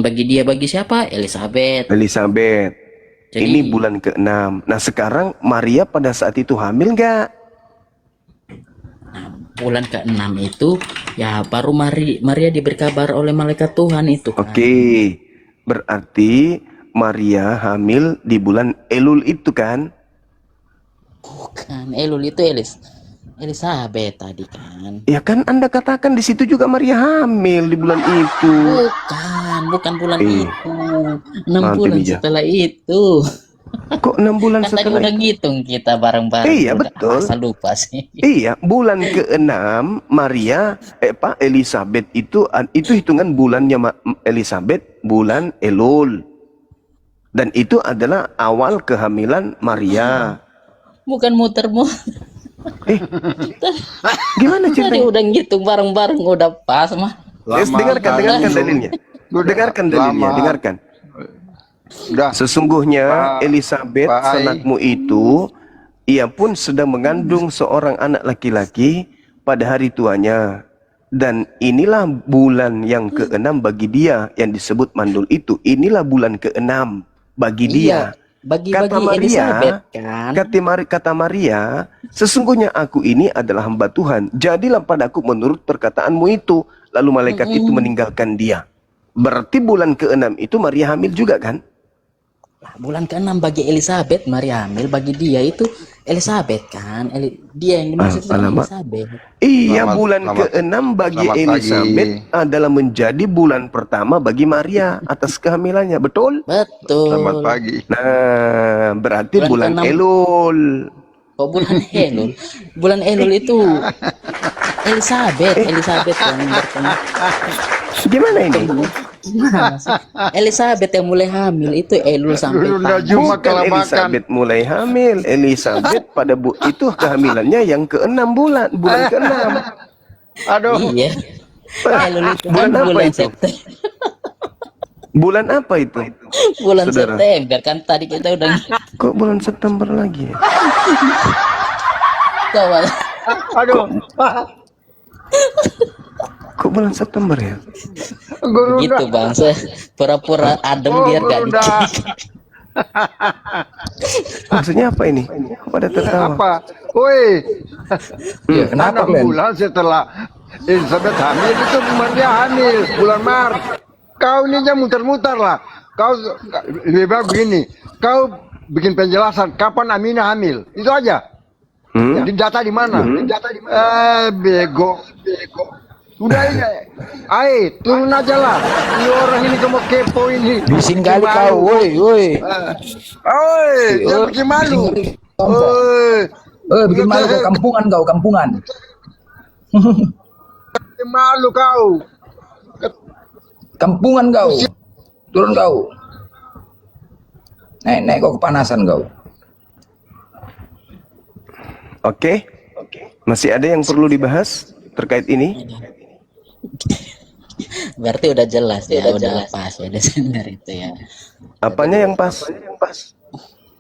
Bagi siapa? Elizabeth. Jadi, Ini bulan ke-6. Nah, sekarang Maria pada saat itu hamil nggak? Nah, bulan ke-6 itu ya baru Maria diberi kabar oleh malaikat Tuhan itu kan. Oke, berarti Maria hamil di bulan Elul itu kan? Bukan, Elul itu Elizabeth tadi kan. Ya kan Anda katakan di situ juga Maria hamil di bulan itu. Bukan bulan Iya. itu. 6 Nanti bulan bija. setelah itu. Kok 6 bulan Kan tadi setelah udah itu? ngitung kita bareng-bareng. Iya, Udah, betul. Masa lupa sih. Iya, bulan ke-6 Elizabeth itu hitungan bulannya Elizabeth bulan Elul. Dan itu adalah awal kehamilan Maria. Bukan muter-muter. Gimana Tadi ceritanya? udah ngitung bareng-bareng udah pas mah. Dengarkan dalilnya. Dengarkan. Udah. Sesungguhnya Pak Elizabeth Ai. sanakmu itu ia pun sedang mengandung seorang anak laki-laki pada hari tuanya. Dan inilah bulan yang keenam bagi dia yang disebut mandul itu. Inilah bulan keenam bagi dia. Iya, bagi Kata Elizabeth Maria, kan. kata Maria, sesungguhnya aku ini adalah hamba Tuhan. Jadilah padaku menurut perkataanmu itu. Lalu malaikat itu meninggalkan dia. Berarti bulan keenam itu Maria hamil juga kan? Bulan ke-6 bagi Elizabeth, Maria hamil, bagi dia itu Elizabeth kan. Dia yang dimaksud itu alamak. Elizabeth. Iya, Selamat- bulan selamat- keenam bagi selamat pagi. Elizabeth adalah menjadi bulan pertama bagi Maria atas kehamilannya. Betul? Betul. Selamat pagi. Nah, berarti Bulan bulan keenam. Elul. Kok bulan Elul? Bulan Elul itu Elizabeth yang bertemu. Gimana ini? Gimana sih? Elizabeth yang mulai hamil itu Elul sampai Udah Tamat. cuma Bukan kelabakan. Elizabeth mulai hamil. Elizabeth pada itu kehamilannya yang keenam bulan keenam. Aduh. Iya. Elul itu kan Bulan apa bulan itu? September. Bulan apa itu? Bulan Saudara. September kan tadi kita udah Kok bulan September lagi ya? kawan. Aduh. Kok bulan September ya? Guru Gitu bang, saya pura-pura adem biar gak Guru dah. dicek. Maksudnya apa ini? Kok pada tertawa? Apa? Woi. Ya, kenapa 6 Glenn? bulan setelah Elizabeth hamil itu Maria hamil bulan Maret. Kau ini jangan muter-muter lah. Kau lebih baik begini. Kau bikin penjelasan kapan Aminah hamil. Itu aja. Hmm? Di data di mana? Bego. Sudah ini. Ayo, turun aja lah. Ini orang ini cuma kepo ini. Bising kali Bikin kau, malu. woi, woi. Oi, jangan bikin malu. Oi, Bikin malu kau, kampungan. bikin malu kau. Kampungan kau. Turun kau. Naik kau kepanasan kau. Oke. Masih ada yang perlu dibahas terkait ini? Berarti udah jelas ya, udah pas ya Desember itu ya. Apanya yang pas?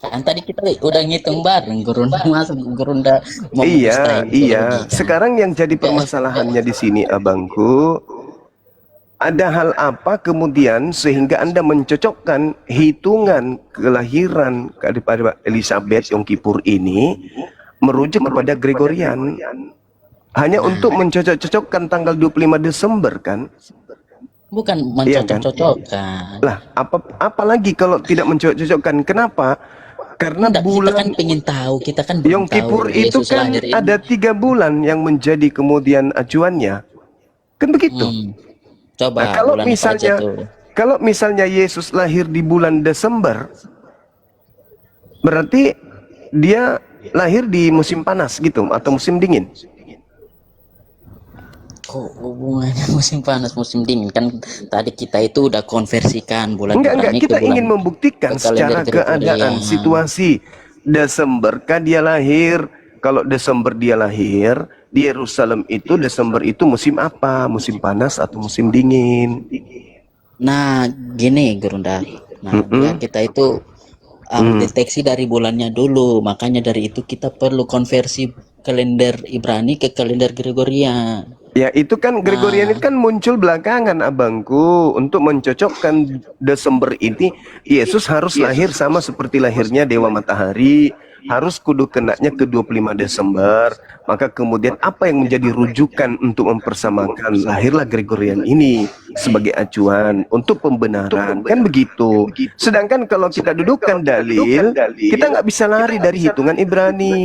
Kan tadi kita udah ngitung bareng, Gurunda masuk, Gurunda mau Iya, mengustrain iya. teologi, kan. Sekarang yang jadi permasalahannya di sini, abangku, ada hal apa kemudian sehingga Anda mencocokkan hitungan kelahiran daripada Elizabeth Yom Kippur ini merujuk kepada Gregorian hanya untuk mencocok-cocokkan tanggal 25 Desember kan? Bukan Iya kan? mencocok-cocokkan. Lah, apalagi kalau tidak mencocok-cocokkan? Kenapa? Karena Enggak, kita kan bulan pengen tahu, kita kan Yom belum tahu Kippur itu Yesus kan lahir ini. ada 3 bulan yang menjadi kemudian acuannya. Kan begitu. Coba Nah, kalau bulan apa aja misalnya tuh? kalau misalnya Yesus lahir di bulan Desember, berarti dia lahir di musim panas gitu atau musim dingin. Kok hubungannya musim panas musim dingin kan tadi kita itu udah konversikan bulan Enggak, Ibrani ke kita bulan ingin membuktikan ke kalender secara keadaan Gregorian. situasi. Desemberkah dia lahir? Kalau Desember dia lahir di Yerusalem itu, Desember itu musim apa? Musim panas atau musim dingin? Nah gini Gurunda, nah ya kita itu deteksi dari bulannya dulu, makanya dari itu kita perlu konversi kalender Ibrani ke kalender Gregorian. Ya itu kan Gregorian itu kan muncul belakangan abangku. Untuk mencocokkan Desember ini Yesus harus lahir sama seperti lahirnya Dewa Matahari, harus kudu kenanya ke 25 Desember. Maka kemudian apa yang menjadi rujukan untuk mempersamakan, lahirlah Gregorian ini sebagai acuan untuk pembenaran, kan begitu. Sedangkan kalau kita dudukkan dalil, kita nggak bisa lari dari hitungan Ibrani.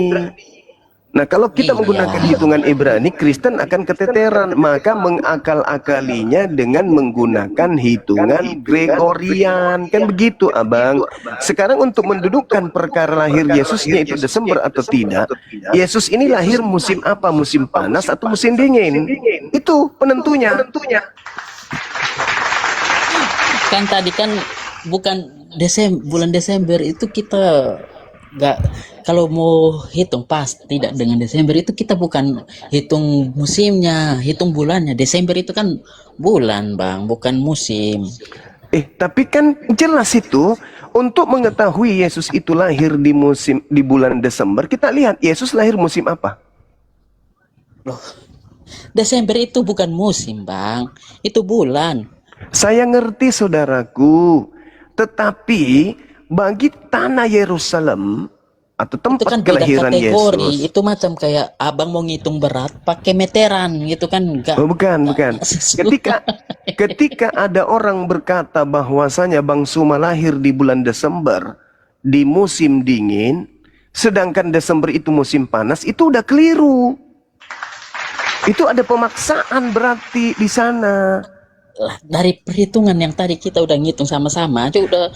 Nah, kalau kita menggunakan hitungan Ibrani, Kristen akan keteteran, maka mengakal-akalinya dengan menggunakan hitungan Gregorian. Kan begitu, Abang. Sekarang untuk mendudukkan perkara lahir Yesusnya itu Desember atau tidak, Yesus ini lahir musim apa? Musim panas atau musim dingin? Itu penentunya. Kan tadi kan bukan bulan Desember itu kita nggak, kalau mau hitung pas tidak dengan Desember itu kita bukan hitung musimnya, hitung bulannya. Desember itu kan bulan bang, bukan musim. Tapi kan jelas itu untuk mengetahui Yesus itu lahir di bulan Desember, kita lihat Yesus lahir musim apa? Loh, Desember itu bukan musim, Bang. Itu bulan. Saya ngerti saudaraku, tetapi bagi tanah Yerusalem atau Itu tempat kan beda kelahiran kategori. Yesus. Itu macam kayak abang mau ngitung berat pakai meteran gitu kan, enggak. Oh, bukan. Sesuai. Ketika ada orang berkata bahwasanya Bang Suma lahir di bulan Desember di musim dingin, sedangkan Desember itu musim panas, itu udah keliru. Itu ada pemaksaan berarti di sana. Lah, dari perhitungan yang tadi kita udah ngitung sama-sama aja udah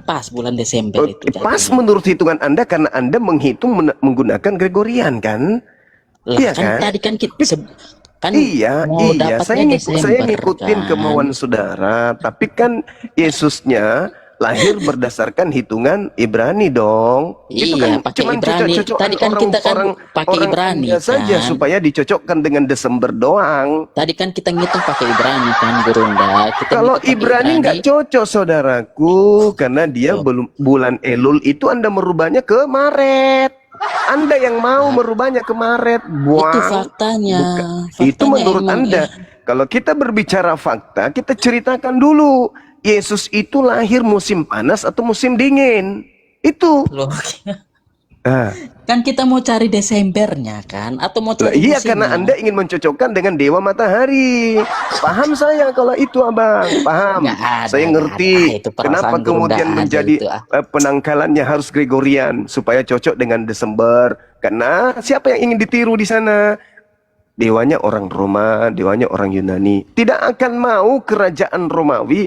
pas bulan Desember itu Pas jatuhnya. menurut hitungan Anda karena Anda menghitung menggunakan Gregorian kan? Lah, Iya kan kan? tadi kan kita kan Iya, mau saya dapatnya Desember ngikutin kan. kemauan saudara, tapi kan Yesusnya lahir berdasarkan hitungan Ibrani dong. Itu Iya, kan pakai cuman Ibrani. cocok-cocokan Tadi kan kita kan pakai orang Ibrani Anda saja kan. supaya dicocokkan dengan Desember doang. Tadi kan kita ngitung pakai Ibrani kan, Gurunda. Kita Kalau ngitung pakai Ibrani nggak cocok saudaraku, karena dia belum bulan Elul itu Anda merubahnya ke Maret. Anda yang mau merubahnya ke Maret, Itu buang. faktanya. Itu Faktanya menurut emang, Anda. Kalau kita berbicara fakta, kita ceritakan dulu. Yesus itu lahir musim panas atau musim dingin? Itu. Loh, Ah. kan kita mau cari Desembernya kan, atau mau Lah, cari iya, musimnya? karena Anda ingin mencocokkan dengan dewa matahari. Paham saya kalau itu, Abang. Paham. Nggak ada, Saya ngerti. nggak ada. Itu perasaan Kenapa guru kemudian nggak ada menjadi itu, penangkalannya harus Gregorian supaya cocok dengan Desember. Karena siapa yang ingin ditiru di sana? Dewanya orang Roma, dewanya orang Yunani. Tidak akan mau kerajaan Romawi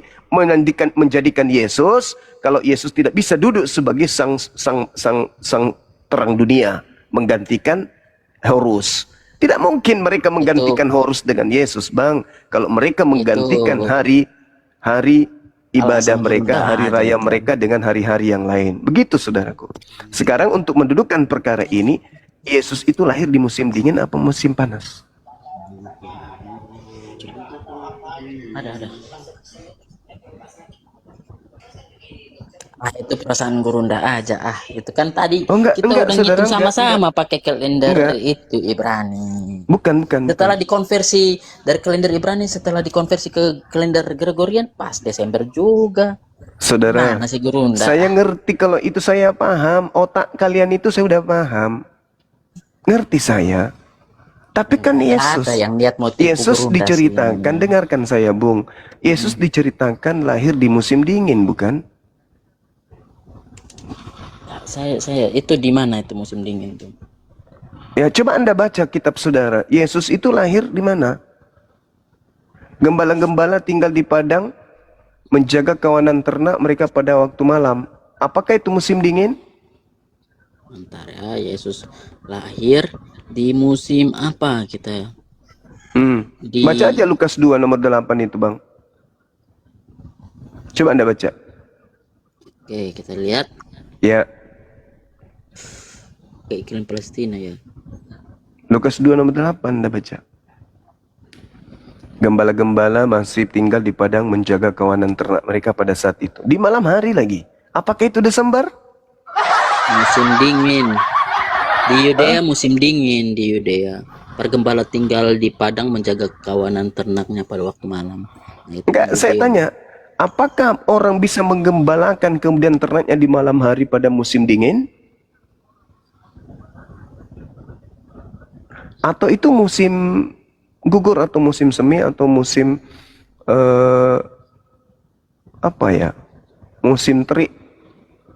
menjadikan Yesus kalau Yesus tidak bisa duduk sebagai sang terang dunia, menggantikan Horus. Tidak mungkin mereka menggantikan Horus dengan Yesus, Bang. Kalau mereka menggantikan hari ibadah Alasan mereka, rendah hari aja raya itu. mereka dengan hari-hari yang lain. Begitu, saudaraku. Sekarang untuk mendudukkan perkara ini, Yesus itu lahir di musim dingin apa musim panas? Ada. Itu perasaan Gurunda aja itu kan tadi Oh, kita enggak, udah saudara, ngitung sama-sama pakai kalender Enggak. itu Ibrani. Bukan. Setelah dikonversi dari kalender Ibrani, setelah dikonversi ke kalender Gregorian, pas Desember juga. Saudara, Mana sih Gurunda? saya ngerti kalau itu saya paham. Otak kalian itu saya udah paham. Ngerti saya. Tapi kan Yesus, Ada yang lihat motif Yesus Gurunda diceritakan, sih. dengarkan saya, Bung. Yesus diceritakan lahir di musim dingin, bukan? Saya itu di mana itu musim dingin tuh? Ya, coba Anda baca kitab saudara. Yesus itu lahir di mana? Gembala-gembala tinggal di padang, menjaga kawanan ternak mereka pada waktu malam. Apakah itu musim dingin? Bentar ya, Yesus lahir di musim apa kita? Baca aja Lukas 2 nomor 8 itu, Bang. Coba Anda baca. Oke, kita lihat Ya, ke iklim Palestina ya. Lukas 2 nomor 8 Anda baca. Gembala-gembala masih tinggal di padang menjaga kawanan ternak mereka pada saat itu. Di malam hari lagi. Apakah itu Desember? Musim dingin. Di Yudea musim dingin di Yudea. Para gembala tinggal di padang menjaga kawanan ternaknya pada waktu malam. Nah, itu Enggak, saya Yudea. tanya. Apakah orang bisa menggembalakan kemudian ternaknya di malam hari pada musim dingin? Atau itu musim gugur atau musim semi atau musim apa ya? Musim terik,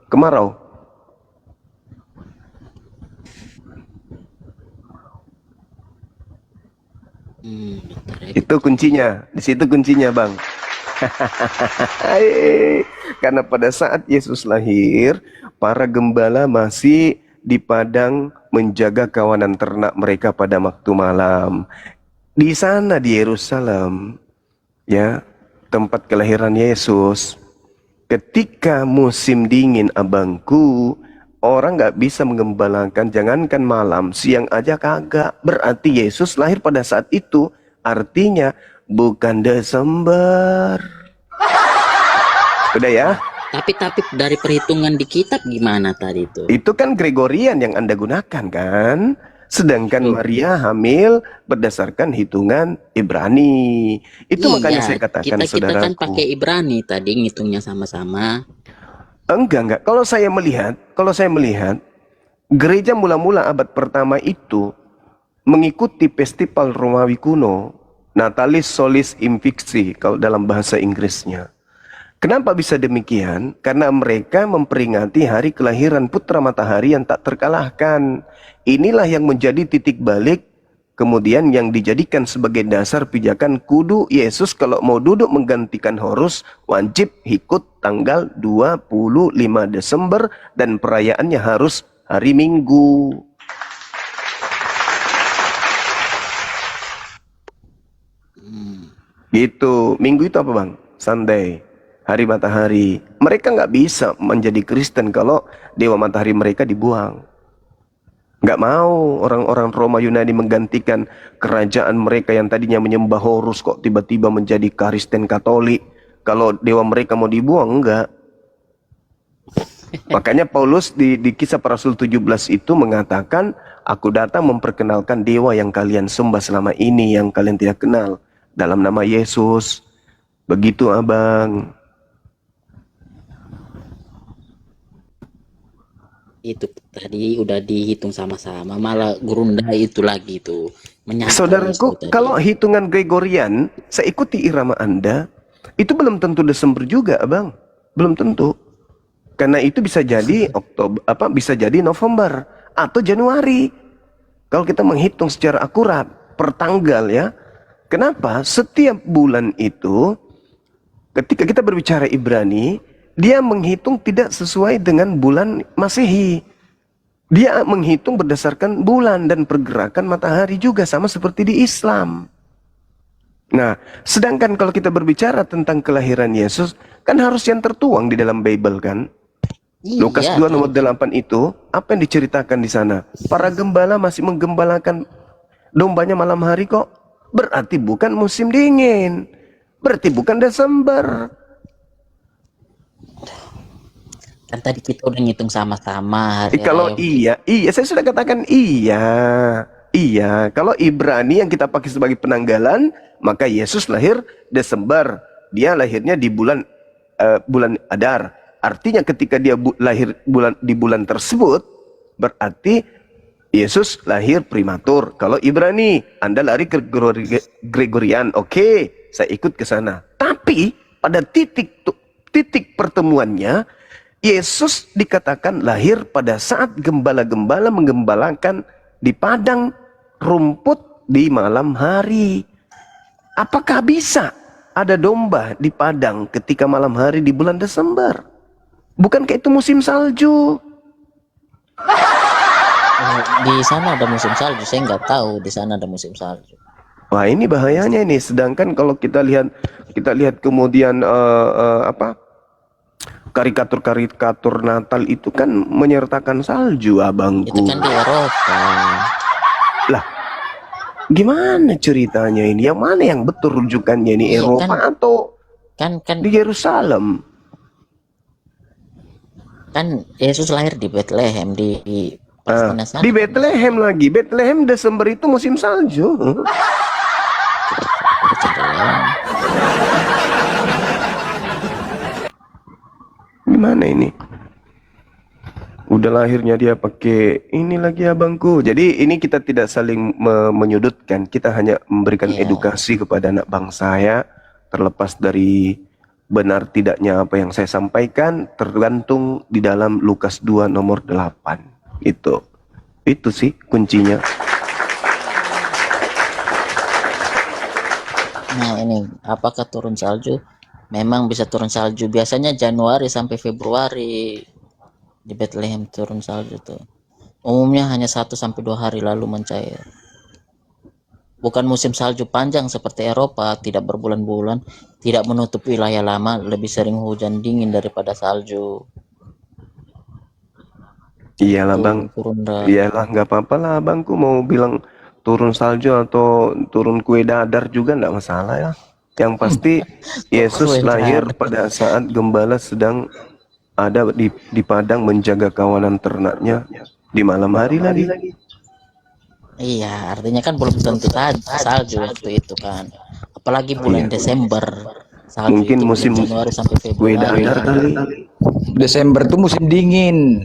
kemarau. Bentar ya. Itu kuncinya, di situ kuncinya, Bang. Karena pada saat Yesus lahir, para gembala masih di padang menjaga kawanan ternak mereka pada waktu malam. Di sana di Yerusalem, ya, tempat kelahiran Yesus. Ketika musim dingin, abangku, orang nggak bisa menggembalakan, jangankan malam, siang aja kagak. Berarti Yesus lahir pada saat itu, artinya bukan Desember. Udah ya? Tapi dari perhitungan di kitab gimana tadi itu? Itu kan Gregorian yang Anda gunakan kan? Sedangkan Betul. Maria hamil berdasarkan hitungan Ibrani. Itu makanya saya katakan, kita kan saudaraku. pakai Ibrani tadi ngitungnya sama-sama. Enggak. Kalau saya melihat gereja mula-mula abad pertama itu mengikuti festival Romawi kuno, Natalis Solis Invicti kalau dalam bahasa Inggrisnya. Kenapa bisa demikian? Karena mereka memperingati hari kelahiran putra matahari yang tak terkalahkan. Inilah yang menjadi titik balik, kemudian yang dijadikan sebagai dasar pijakan kudu Yesus kalau mau duduk menggantikan Horus, wajib ikut tanggal 25 Desember dan perayaannya harus hari Minggu. Gitu. Minggu itu apa bang? Sunday. Hari matahari. Mereka nggak bisa menjadi Kristen kalau dewa matahari mereka dibuang. Nggak mau orang-orang Roma Yunani menggantikan kerajaan mereka yang tadinya menyembah Horus kok tiba-tiba menjadi Kristen Katolik. Kalau dewa mereka mau dibuang, enggak. Makanya Paulus di kisah para Rasul 17 itu mengatakan, aku datang memperkenalkan dewa yang kalian sembah selama ini, yang kalian tidak kenal. Dalam nama Yesus. Begitu abang. Itu tadi udah dihitung sama-sama, malah gerunda itu lagi tuh menyangkal Saudaraku, itu tadi. kalau hitungan Gregorian, saya ikuti irama Anda, itu belum tentu Desember juga, abang. Belum tentu. Karena itu bisa jadi Oktober, bisa jadi November atau Januari. Kalau kita menghitung secara akurat per tanggal ya. Kenapa? Setiap bulan itu, ketika kita berbicara Ibrani, dia menghitung tidak sesuai dengan bulan Masehi. Dia menghitung berdasarkan bulan dan pergerakan matahari juga, sama seperti di Islam. Nah, sedangkan kalau kita berbicara tentang kelahiran Yesus, kan harus yang tertuang di dalam Bible kan? Lukas 2 nomor 8 itu, apa yang diceritakan di sana? Para gembala masih menggembalakan dombanya malam hari kok. Berarti bukan musim dingin. Berarti bukan Desember. Kan tadi kita udah ngitung sama-sama hari Kalau iya, saya sudah katakan iya. Kalau Ibrani yang kita pakai sebagai penanggalan, maka Yesus lahir Desember. Dia lahirnya di bulan Adar. Artinya ketika dia lahir di bulan tersebut, berarti Yesus lahir prematur. Kalau Ibrani, Anda lari ke Gregorian. Oke, saya ikut ke sana. Tapi pada titik pertemuannya, Yesus dikatakan lahir pada saat gembala-gembala menggembalakan di padang rumput di malam hari. Apakah bisa ada domba di padang ketika malam hari di bulan Desember? Bukankah itu musim salju? di sana ada musim salju. Saya nggak tahu di sana ada musim salju. Wah, ini bahayanya ini. Sedangkan kalau kita lihat kemudian karikatur-karikatur Natal itu kan menyertakan salju, abangku. Itu kan di Eropa. Lah, gimana ceritanya ini? Yang mana yang betul rujukannya ini? Iya, Eropa atau kan di Yerusalem? Kan Yesus lahir di Bethlehem di Palestina sana. Di Bethlehem lagi. Bethlehem Desember itu musim salju. Gimana ini? Udah lahirnya dia pakai ini lagi abangku. Jadi ini kita tidak saling menyudutkan. Kita hanya memberikan edukasi kepada anak bangsa ya. Terlepas dari benar tidaknya apa yang saya sampaikan, tergantung di dalam Lukas 2 nomor 8. Itu sih kuncinya. Nah ini, apakah turun salju? Memang bisa turun salju. Biasanya Januari sampai Februari di Bethlehem turun salju tuh. Umumnya hanya 1 sampai 2 hari lalu mencair. Bukan musim salju panjang seperti Eropa, tidak berbulan-bulan, tidak menutup wilayah lama, lebih sering hujan dingin daripada salju. Iyalah bang, iyalah nggak apa-apa lah abangku mau bilang turun salju atau turun kue dadar juga nggak masalah ya. Yang pasti Yesus Keren lahir banget. pada saat gembala sedang ada di padang menjaga kawanan ternaknya di malam hari lagi. Iya, artinya kan belum tentu salju waktu itu kan. Apalagi bulan Iya. Desember. Salju Mungkin itu bulan musim Januari sampai kue Februari. dadar kali. Desember tuh musim dingin.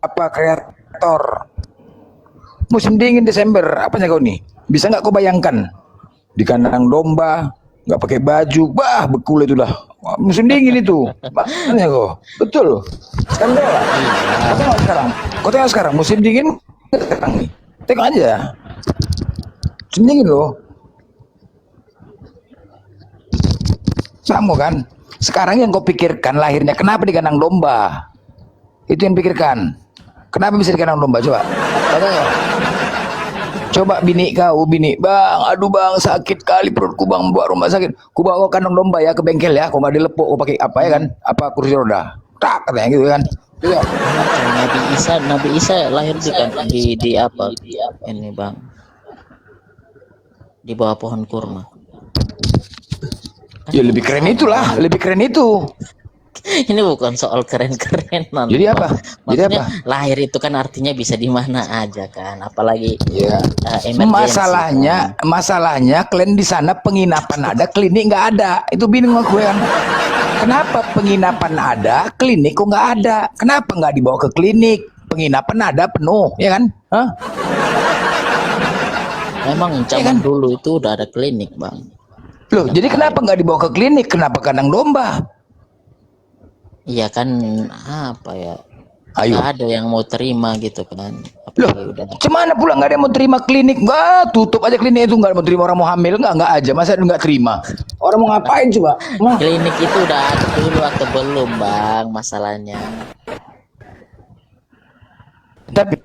Apa kreator? Musim dingin Desember. Apanya kau nih? Bisa nggak kau bayangkan? Di kandang domba, nggak pakai baju, bah bekul itu dah. Wah, musim dingin itu. Makanya kau. Betul. Sekarang kau lah. Kau tengok sekarang. Kau tengok sekarang musim dingin sekarang nih. Tengok aja. Musim dingin loh. Sama kan? Sekarang yang kau pikirkan lahirnya kenapa di kandang domba? Itu yang pikirkan. Kenapa bisa di kandang domba? Coba. Tengok. Coba bini kau, bang, aduh bang sakit kali perutku bang, buat rumah sakit. Ku bawa ke kandang domba ya ke bengkel ya, kau nggak dilepuk, kau pakai apa ya kan? Apa kursi roda? Tak katanya gitu kan. Iya. Nabi Isa lahir di apa? Ini bang, di bawah pohon kurma. Ya lebih keren itulah, lebih keren itu. Ini bukan soal keren-kerenan. Jadi apa? Jadi Maksudnya apa? lahir itu kan artinya bisa di mana aja kan, apalagi Ya. emergency Masalahnya kalian di sana penginapan ada, klinik nggak ada. Itu bingung aku kan. Kenapa penginapan ada, klinik kok nggak ada? Kenapa nggak dibawa ke klinik? Penginapan ada penuh, ya kan? Hah? Memang zaman dulu itu udah ada klinik bang. Loh, jadi kenapa nggak dibawa ke klinik? Kenapa kandang domba? Iya kan apa ya? Ayo. Nggak ada yang mau terima gitu kan. Loh, Apalagi udah cemana pula nggak ada yang mau terima klinik? Nggak, tutup aja klinik itu, nggak mau terima orang mau hamil, nggak aja. Masa nggak terima? Orang mau ngapain coba? Hah? klinik itu udah ada dulu atau belum bang masalahnya. Tapi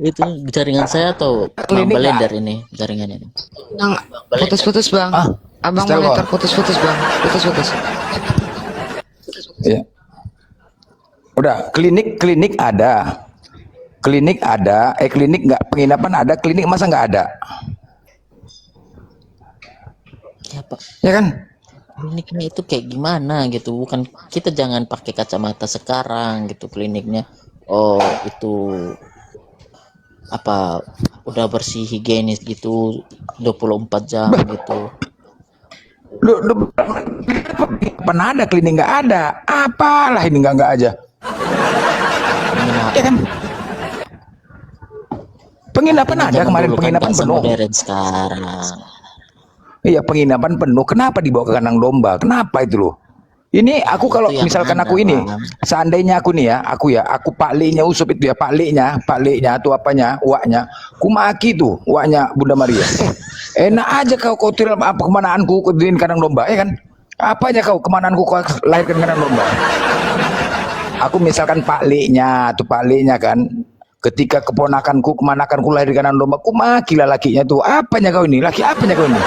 Itu jaringan saya atau Bang Klinik Blender ini jaringannya? Yang putus-putus bang. Ah, Abang setel monitor kok. putus-putus bang. Putus-putus. Iya. Udah, klinik ada. Klinik ada, klinik nggak, penginapan ada, klinik masa nggak ada? Ya Pak, Ya kan? kliniknya itu kayak gimana gitu? Bukan, kita jangan pakai kacamata sekarang gitu kliniknya. Oh itu apa udah bersih higienis gitu 24 jam gitu. Lu pernah ada klinik nggak ada? Apalah ini nggak aja? Penginapan. Ya kan? Penginapan Artinya ada zaman kemarin, dulu kan penginapan nggak penuh. semodern sekarang. Iya, penginapan penuh. Kenapa dibawa ke kandang domba? Kenapa itu loh? Ini aku Itu kalau yang misalkan ada, aku ini, Bang. seandainya aku nih ya, aku pakliknya Usup itu ya, pakliknya tuh apanya, uaknya, ku maki tuh, uaknya Bunda Maria. Enak aja kau tiral apa kemanaanku, kau diriin kandang domba, ya kan? Apanya kau kemanaanku kau lahirkan kandang domba? Aku misalkan pakliknya kan, ketika keponakanku lahir di kandang domba, ku maki lah lakinya tuh, apanya kau ini, laki apanya kau ini?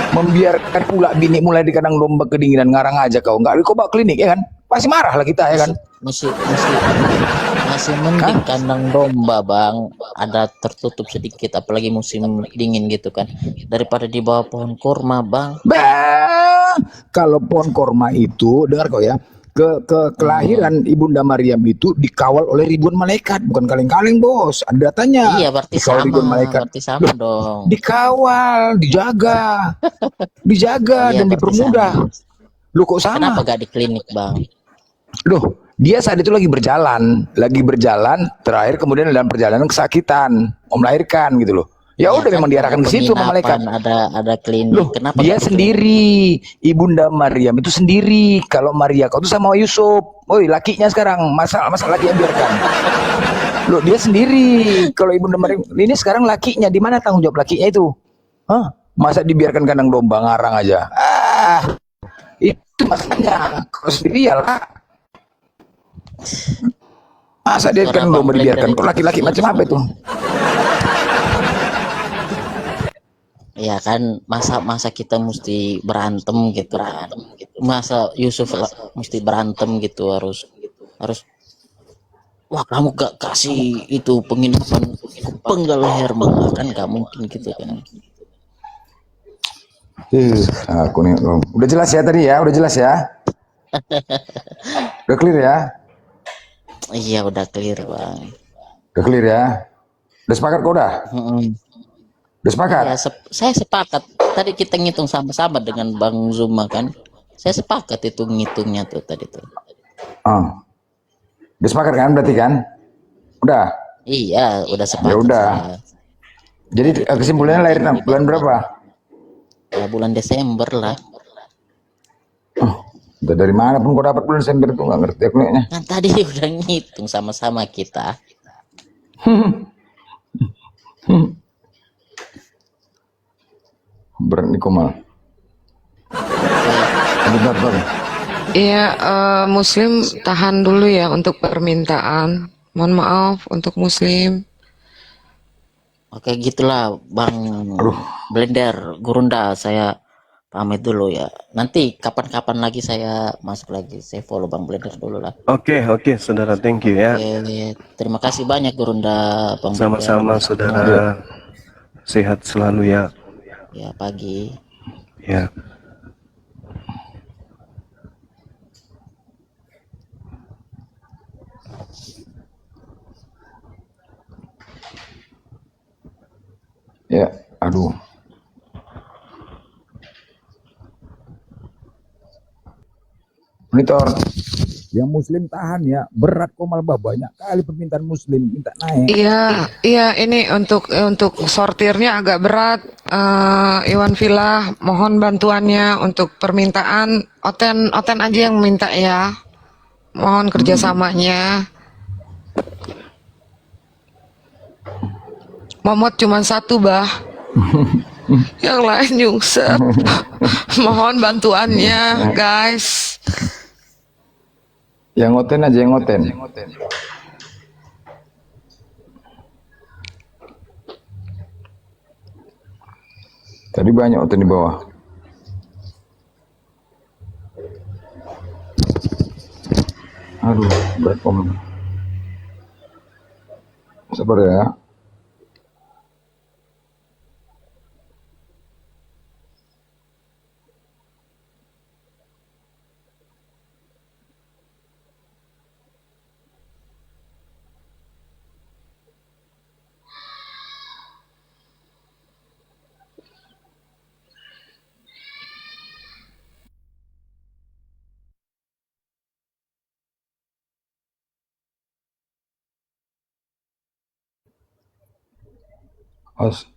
Membiarkan pula bini mulai di kandang domba kedinginan, ngarang aja kau, nggak kau bawa klinik ya kan, pasti marah lah kita ya kan. Masih mending kandang domba bang, ada tertutup sedikit apalagi musim dingin gitu kan, daripada di bawah pohon kurma bang. Bah, kalau pohon korma itu dengar kau ya, kelahiran Ibunda Maryam itu dikawal oleh ribuan malaikat, bukan kaleng-kaleng bos, ada datanya. Iya berarti Dikawal sama, ribuan malaikat. berarti sama dong. Dikawal, dijaga Iya, dan berarti dipermudah. sama. Lu kok sama? Kenapa gak di klinik bang? Loh, dia saat itu lagi berjalan, terakhir kemudian dalam perjalanan kesakitan, mau melahirkan gitu loh. Ya udah, kan memang diarahkan ke situ sama malaikat. Ada klinik. Loh, Kenapa dia gak di klinik? sendiri, Ibunda Maryam itu sendiri. Kalau Maria kau tuh sama Yusuf, woi lakinya sekarang, masa lakinya biarkan. Loh, dia sendiri. Kalau Ibunda Maryam ini sekarang lakinya, di mana tanggung jawab lakinya itu? Hah? Masa dibiarkan kandang domba ngarang aja? Itu masalahnya. Kau sendiri ya lah. Masa dia kan domba dibiarkan? Kok laki-laki macam apa itu? Ya kan, masa kita mesti berantem gitu kan. Masa Yusuf mesti berantem gitu, harus wah kamu gak kasih itu penginapan, ku penggal leher mah kan gak mungkin gitu kan. Aku nih, udah jelas ya tadi ya, udah jelas ya, udah clear ya, Iya udah clear bang. udah clear ya, udah sepakat kok udah, Mm-mm. udah sepakat. Iya saya sepakat, tadi kita ngitung sama-sama dengan Bang Zuma kan, saya sepakat itu ngitungnya tuh tadi tuh. Ah, udah sepakat kan berarti kan, udah, Iya udah ya sepakat udah. saya. Jadi Tadi kesimpulannya lahir ini bulan berapa? ya bulan Desember lah. Udah dari mana pun kau dapat bulan Desember itu nggak ngerti aku nih. Kan tadi udah ngitung sama-sama kita. Berat nih Komal. Bentar, bentar. Iya, Muslim tahan dulu ya untuk permintaan. Mohon maaf untuk Muslim. Oke gitulah Bang Blender Gurunda, saya pamit dulu ya. Nanti kapan-kapan lagi saya masuk lagi. Saya follow Bang Blender dulu lah. Oke, saudara, thank you ya. Oke, terima kasih banyak Gurunda Bang Blender. Sama-sama saudara. Sehat selalu ya. Ya pagi. Ya. Ya, aduh. Monitor. Yang Muslim tahan ya, berat Komal bah, banyak kali permintaan Muslim minta naik. Iya, iya ini untuk sortirnya agak berat. Iwan Villa, mohon bantuannya untuk permintaan. Oten aja yang minta ya. Mohon kerjasamanya. Momot cuma satu bah. Yang lain nyungsep. Mohon bantuannya guys. Yang ngoten aja, yang ngoten. Tadi banyak ngoten di bawah. Aduh, berat Komal. Sabar ya. Os.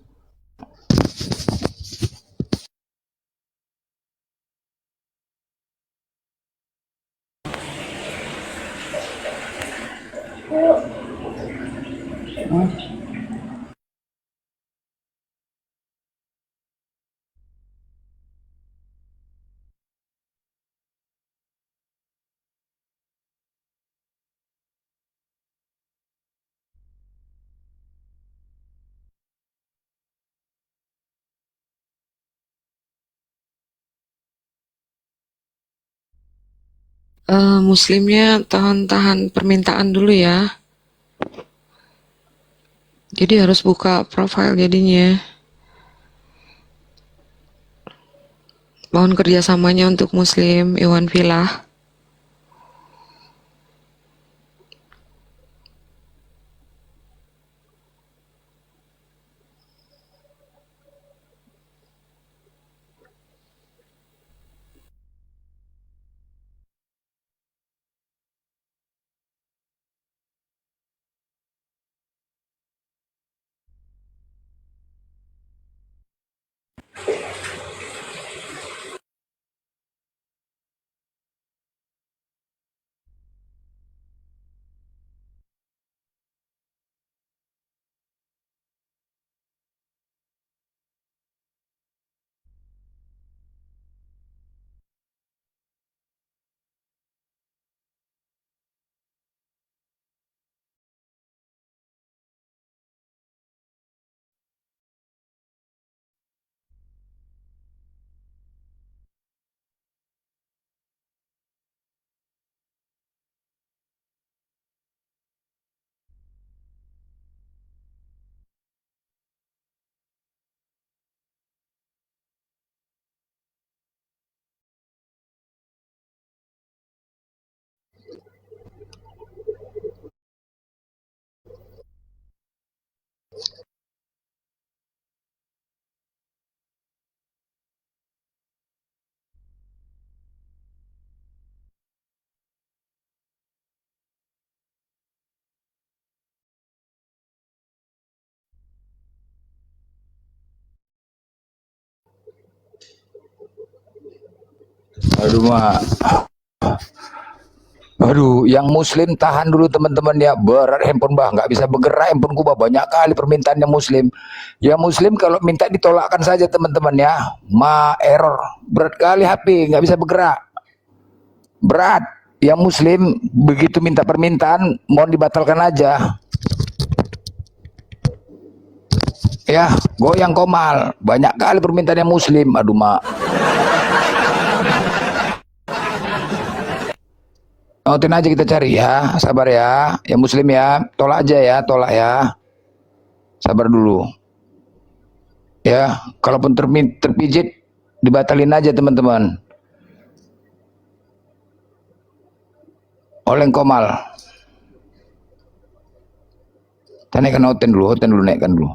Muslimnya tahan permintaan dulu ya. Jadi harus buka profile jadinya. Mohon kerjasamanya untuk Muslim Iwan Villa. Aduh, mak. Aduh, yang muslim tahan dulu teman-teman ya. Berat handphone bah, nggak bisa bergerak handphone gua bah. Banyak kali permintaannya muslim. Ya muslim kalau minta ditolakkan saja teman-teman ya. Error. Berat kali HP, nggak bisa bergerak. Berat. Yang muslim begitu minta permintaan, mohon dibatalkan aja. Ya, goyang komal. Banyak kali permintaan yang muslim. Aduh, mak. Oten aja kita cari ya, sabar ya. Yang muslim ya, tolak aja ya, tolak ya. Sabar dulu. Ya, kalaupun terpijit, dibatalin aja teman-teman. Oleng komal. Kita naikkan Oten dulu naikkan dulu.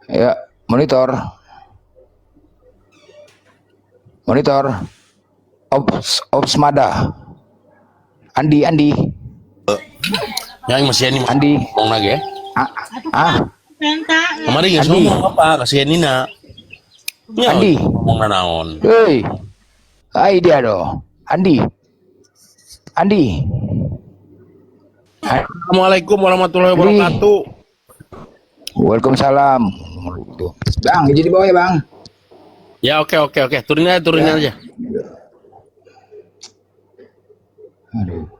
Ya, monitor. Ops Mada. Andi. Yang masih ini Andi. ngomong lagi ya. Kemarin nggak Andi. ngomong apa, kasihan Nina. Ya, Andi. ngomong naon. Hei. Hai dia doh. Andi. Assalamualaikum warahmatullahi wabarakatuh. Waalaikumsalam. Bang, jadi bawah ya bang. Ya oke. Turunin aja. Aduh.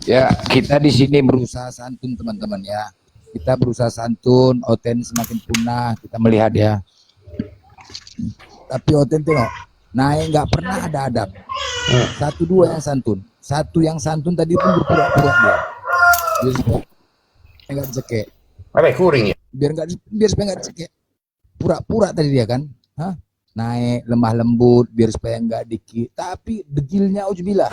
Ya, kita di sini berusaha santun teman-teman ya. Kita berusaha santun, Oten semakin punah, kita melihat ya. Tapi Oten tengok, naik nggak pernah ada adab. Satu dua yang santun, satu yang santun tadi pun berpura-pura dia. Biar nggak dicekek. Apa kuring ya? Biar supaya nggak dicekek. Pura-pura tadi dia kan, hah? Naik lemah lembut biar supaya nggak dikit. Tapi degilnya ujubillah.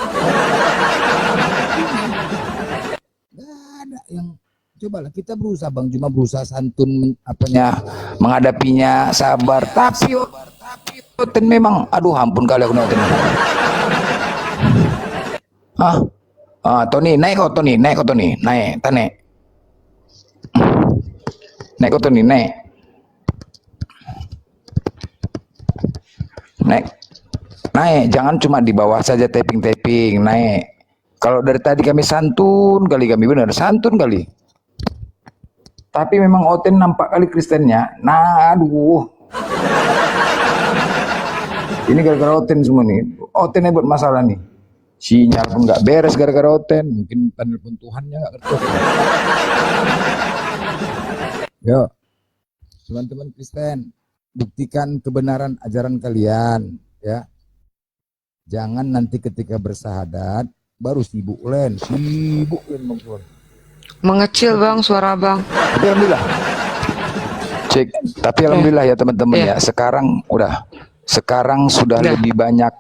Nggak ada yang cobalah kita berusaha bang, cuma berusaha santun menghadapinya sabar. Tapi Oten memang, aduh ampun kali aku Oten. Tony naik kok Tony, naik tane. Naik kok Tony, naik. Jangan cuma di bawah saja tapping, naik. Kalau dari tadi kami santun kali, tapi memang Oten nampak kali Kristennya. Nah, aduh. Ini gara-gara Oten semua nih. Oten yang buat masalah nih. Sinyal pun nggak beres gara-gara Oten. Mungkin telepon Tuhannya nggak ngerti. Yo, teman-teman Kristen, buktikan kebenaran ajaran kalian, ya. Jangan nanti ketika bersahadat baru sibuk len bang. Mengecil bang suara bang. Tapi alhamdulillah. Tapi alhamdulillah ya teman-teman ya. Sekarang sudah lebih banyak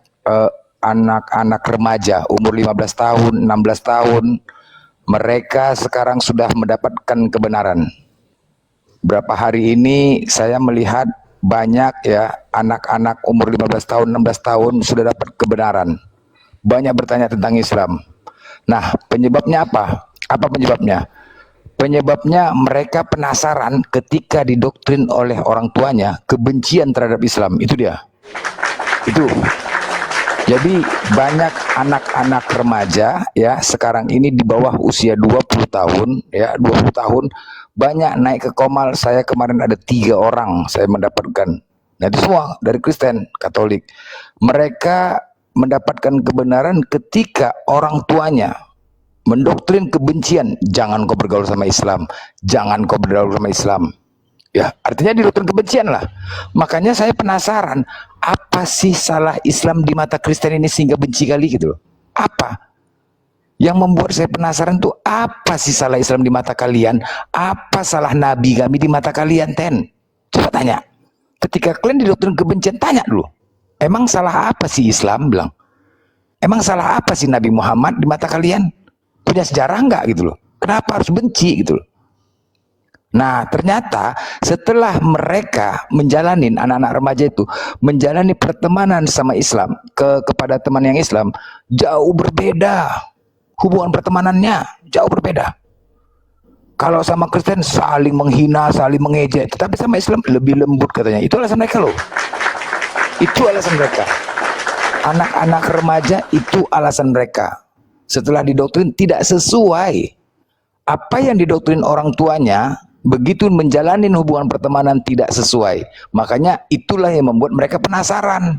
anak-anak remaja umur 15 tahun, 16 tahun. Mereka sekarang sudah mendapatkan kebenaran. Berapa hari ini saya melihat banyak ya anak-anak umur 15 tahun, 16 tahun sudah dapat kebenaran. Banyak bertanya tentang Islam. Nah, penyebabnya apa? Apa penyebabnya? Penyebabnya mereka penasaran ketika didoktrin oleh orang tuanya kebencian terhadap Islam. Itu dia. Itu. Jadi banyak anak-anak remaja ya sekarang ini di bawah usia 20 tahun ya, 20 tahun banyak naik ke Komal. Saya kemarin ada 3 orang saya mendapatkan. Nah, itu semua dari Kristen, Katolik. Mereka mendapatkan kebenaran ketika orang tuanya mendoktrin kebencian, jangan kau bergaul sama Islam, jangan kau bergaul sama Islam. Ya, artinya didoktrin kebencian lah. Makanya saya penasaran, apa sih salah Islam di mata Kristen ini sehingga benci kali gitu loh? Apa? Yang membuat saya penasaran tuh apa sih salah Islam di mata kalian? Apa salah Nabi kami di mata kalian, Ten? Coba tanya. Ketika kalian didoktrin kebencian, tanya dulu. Emang salah apa sih Islam? Bilang. Emang salah apa sih Nabi Muhammad di mata kalian? Punya sejarah enggak gitu loh? Kenapa harus benci gitu loh? Nah, ternyata setelah mereka menjalani, anak-anak remaja itu menjalani pertemanan sama Islam kepada teman yang Islam, jauh berbeda. Hubungan pertemanannya jauh berbeda. Kalau sama Kristen saling menghina, saling mengejek, tetapi sama Islam lebih lembut katanya. Itu alasan mereka loh. Itu alasan mereka. Anak-anak remaja itu alasan mereka. Setelah didoktrin tidak sesuai apa yang didoktrin orang tuanya, begitu menjalani hubungan pertemanan tidak sesuai. Makanya itulah yang membuat mereka penasaran.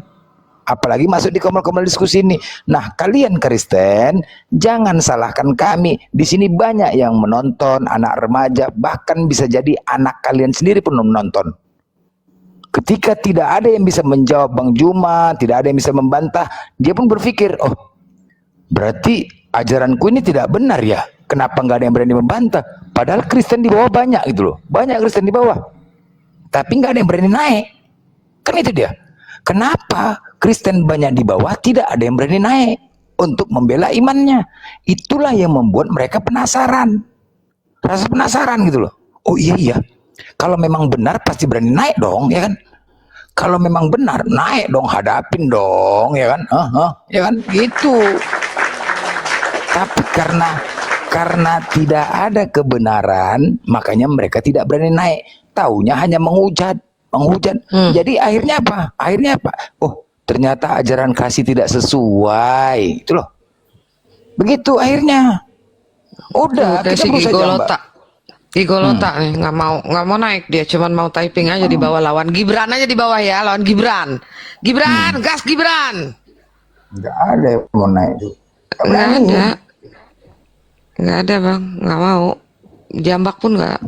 Apalagi masuk di komel-komel diskusi ini. Nah, kalian Kristen jangan salahkan kami. Di sini banyak yang menonton, anak remaja, bahkan bisa jadi anak kalian sendiri pun menonton. Ketika tidak ada yang bisa menjawab Bang Juma, tidak ada yang bisa membantah, dia pun berpikir, oh berarti ajaranku ini tidak benar ya. Kenapa nggak ada yang berani membantah? Padahal Kristen di bawah banyak gitu loh. Banyak Kristen di bawah. Tapi nggak ada yang berani naik. Kan itu dia. Kenapa Kristen banyak di bawah, tidak ada yang berani naik untuk membela imannya? Itulah yang membuat mereka penasaran. Rasa penasaran gitu loh. Oh iya. Kalau memang benar pasti berani naik dong, ya kan? Kalau memang benar naik dong, hadapin dong, ya kan? Ya kan? Gitu. Tapi karena tidak ada kebenaran, makanya mereka tidak berani naik. Taunya hanya menghujat. Jadi akhirnya apa? Oh, ternyata ajaran kasih tidak sesuai. Itu loh. Begitu akhirnya. Udah kita si berusaha Gigolota nih nggak mau naik, dia cuman mau typing aja di bawah, lawan Gibran aja di bawah ya, lawan Gibran. Gas Gibran. Nggak ada yang mau naik tuh. Nggak ada Bang, nggak mau. Jambak pun nggak.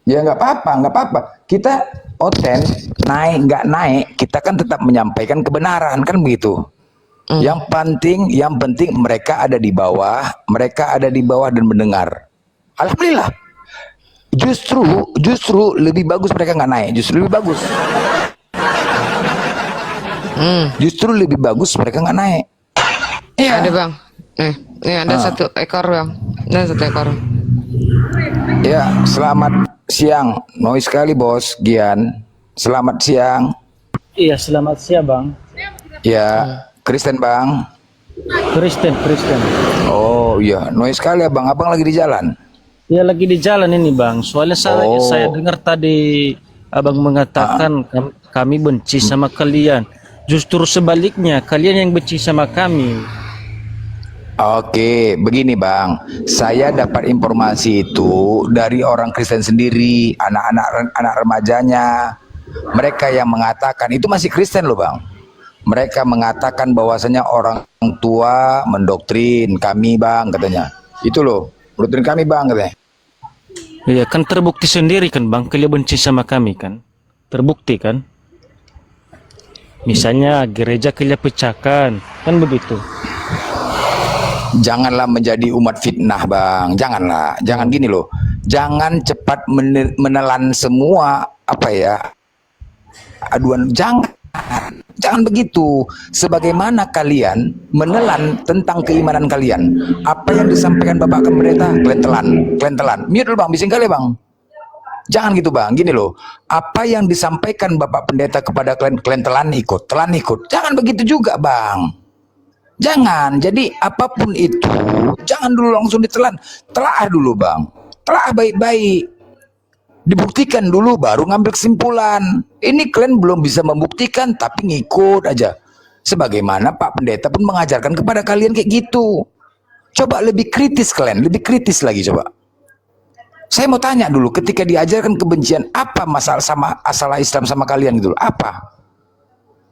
Ya nggak apa-apa. Kita oten naik nggak naik, kita kan tetap menyampaikan kebenaran kan begitu. Yang penting mereka ada di bawah, dan mendengar. Alhamdulillah. Justru lebih bagus mereka nggak naik, justru lebih bagus. Justru lebih bagus mereka nggak naik. Iya ada Bang. Ada satu ekor Bang. Ada satu ekor. Ya, selamat siang. Noise sekali bos, Gian. Selamat siang. Iya, selamat siang Bang. Ya, Kristen Bang. Kristen. Oh iya, noise sekali abang. Abang lagi di jalan? Ya lagi di jalan ini Bang. Soalnya saya dengar tadi Abang mengatakan kami benci sama kalian. Justru sebaliknya, kalian yang benci sama kami. Oke, begini Bang, saya dapat informasi itu dari orang Kristen sendiri, anak remajanya. Mereka yang mengatakan, itu masih Kristen loh Bang. Mereka mengatakan bahwasanya orang tua mendoktrin kami Bang, katanya. Itu loh, mendoktrin kami Bang, katanya. Iya, kan terbukti sendiri kan Bang, kalian benci sama kami kan. Terbukti kan. Misalnya gereja kalian pecahkan, kan begitu. Janganlah menjadi umat fitnah Bang, jangan gini loh, jangan cepat menelan semua aduan, jangan begitu. Sebagaimana kalian menelan tentang keimanan kalian, apa yang disampaikan Bapak Pendeta, kalian telan. Mute dulu Bang, bising kali Bang. Jangan gitu Bang, gini loh, apa yang disampaikan Bapak Pendeta kepada kalian telan ikut. Jangan begitu juga Bang. Jangan, jadi apapun itu, jangan dulu langsung ditelan. Telaah dulu Bang, telaah baik-baik. Dibuktikan dulu baru ngambil kesimpulan. Ini kalian belum bisa membuktikan tapi ngikut aja. Sebagaimana Pak Pendeta pun mengajarkan kepada kalian kayak gitu. Coba lebih kritis kalian, lebih kritis lagi coba. Saya mau tanya dulu, ketika diajarkan kebencian, apa masalah Islam sama kalian gitu loh? Apa?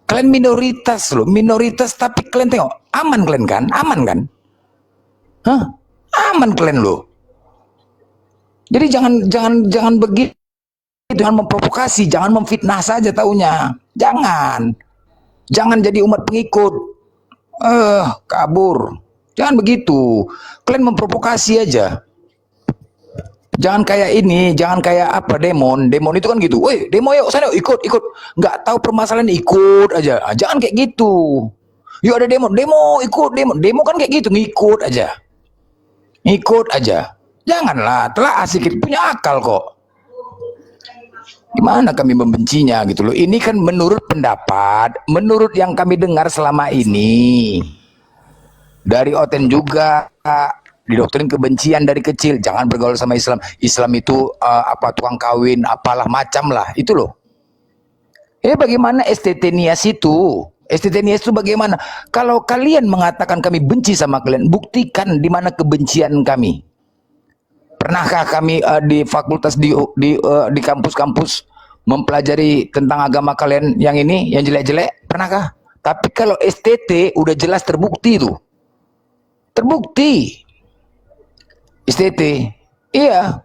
Kalian minoritas tapi kalian tengok, aman kalian kan? Aman kan? Aman kalian loh. Jadi jangan begitu, jangan memprovokasi, jangan memfitnah saja taunya. Jangan jadi umat pengikut. Kabur. Jangan begitu. Kalian memprovokasi aja. Jangan kayak ini, jangan kayak demon itu kan gitu. Woi, demo yuk, sana yuk, ikut. Nggak tahu permasalahan ikut aja. Jangan kayak gitu. Yuk ada demo, ikut demo kan kayak gitu, ngikut aja. Janganlah, telah sedikit punya akal kok. Gimana kami membencinya gitu loh. Ini kan menurut pendapat, menurut yang kami dengar selama ini. Dari Oten juga didoktrin kebencian dari kecil, jangan bergaul sama Islam. Islam itu tukang kawin, apalah macam lah, itu loh. Bagaimana STT Nias itu? STT Nias itu bagaimana? Kalau kalian mengatakan kami benci sama kalian, buktikan di mana kebencian kami. Pernahkah kami di fakultas di kampus-kampus mempelajari tentang agama kalian yang ini, yang jelek-jelek? Pernahkah? Tapi kalau STT udah jelas terbukti tuh. Terbukti. STT. Iya.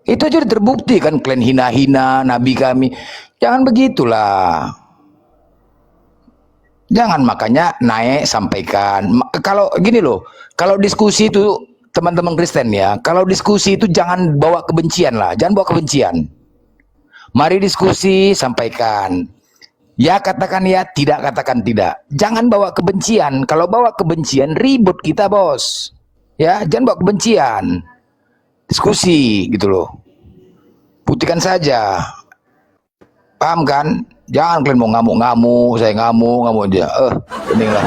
Itu aja udah terbukti kan, kalian hina-hina Nabi kami. Jangan begitulah. Jangan, makanya naik sampaikan. Kalau gini loh, kalau diskusi itu teman-teman Kristen ya, kalau diskusi itu jangan bawa kebencian lah, jangan bawa kebencian. Mari diskusi, sampaikan. Ya katakan ya, tidak katakan tidak. Jangan bawa kebencian. Kalau bawa kebencian ribut kita, bos. Ya, jangan bawa kebencian. Diskusi gitu loh. Buktikan saja. Paham kan? Jangan kalian mau ngamuk-ngamuk, saya ngamuk aja. Pening lah.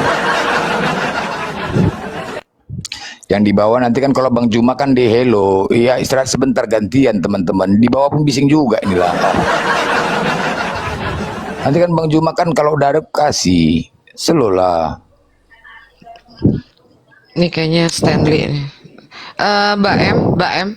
Yang di bawah nanti kan kalau Bang Juma kan di hello, iya istirahat sebentar gantian teman-teman. Di bawah pun bising juga inilah. Nanti kan Bang Juma kan kalau udah ada kasih, slow lah. Ini kayaknya Stanley nih. Mbak M.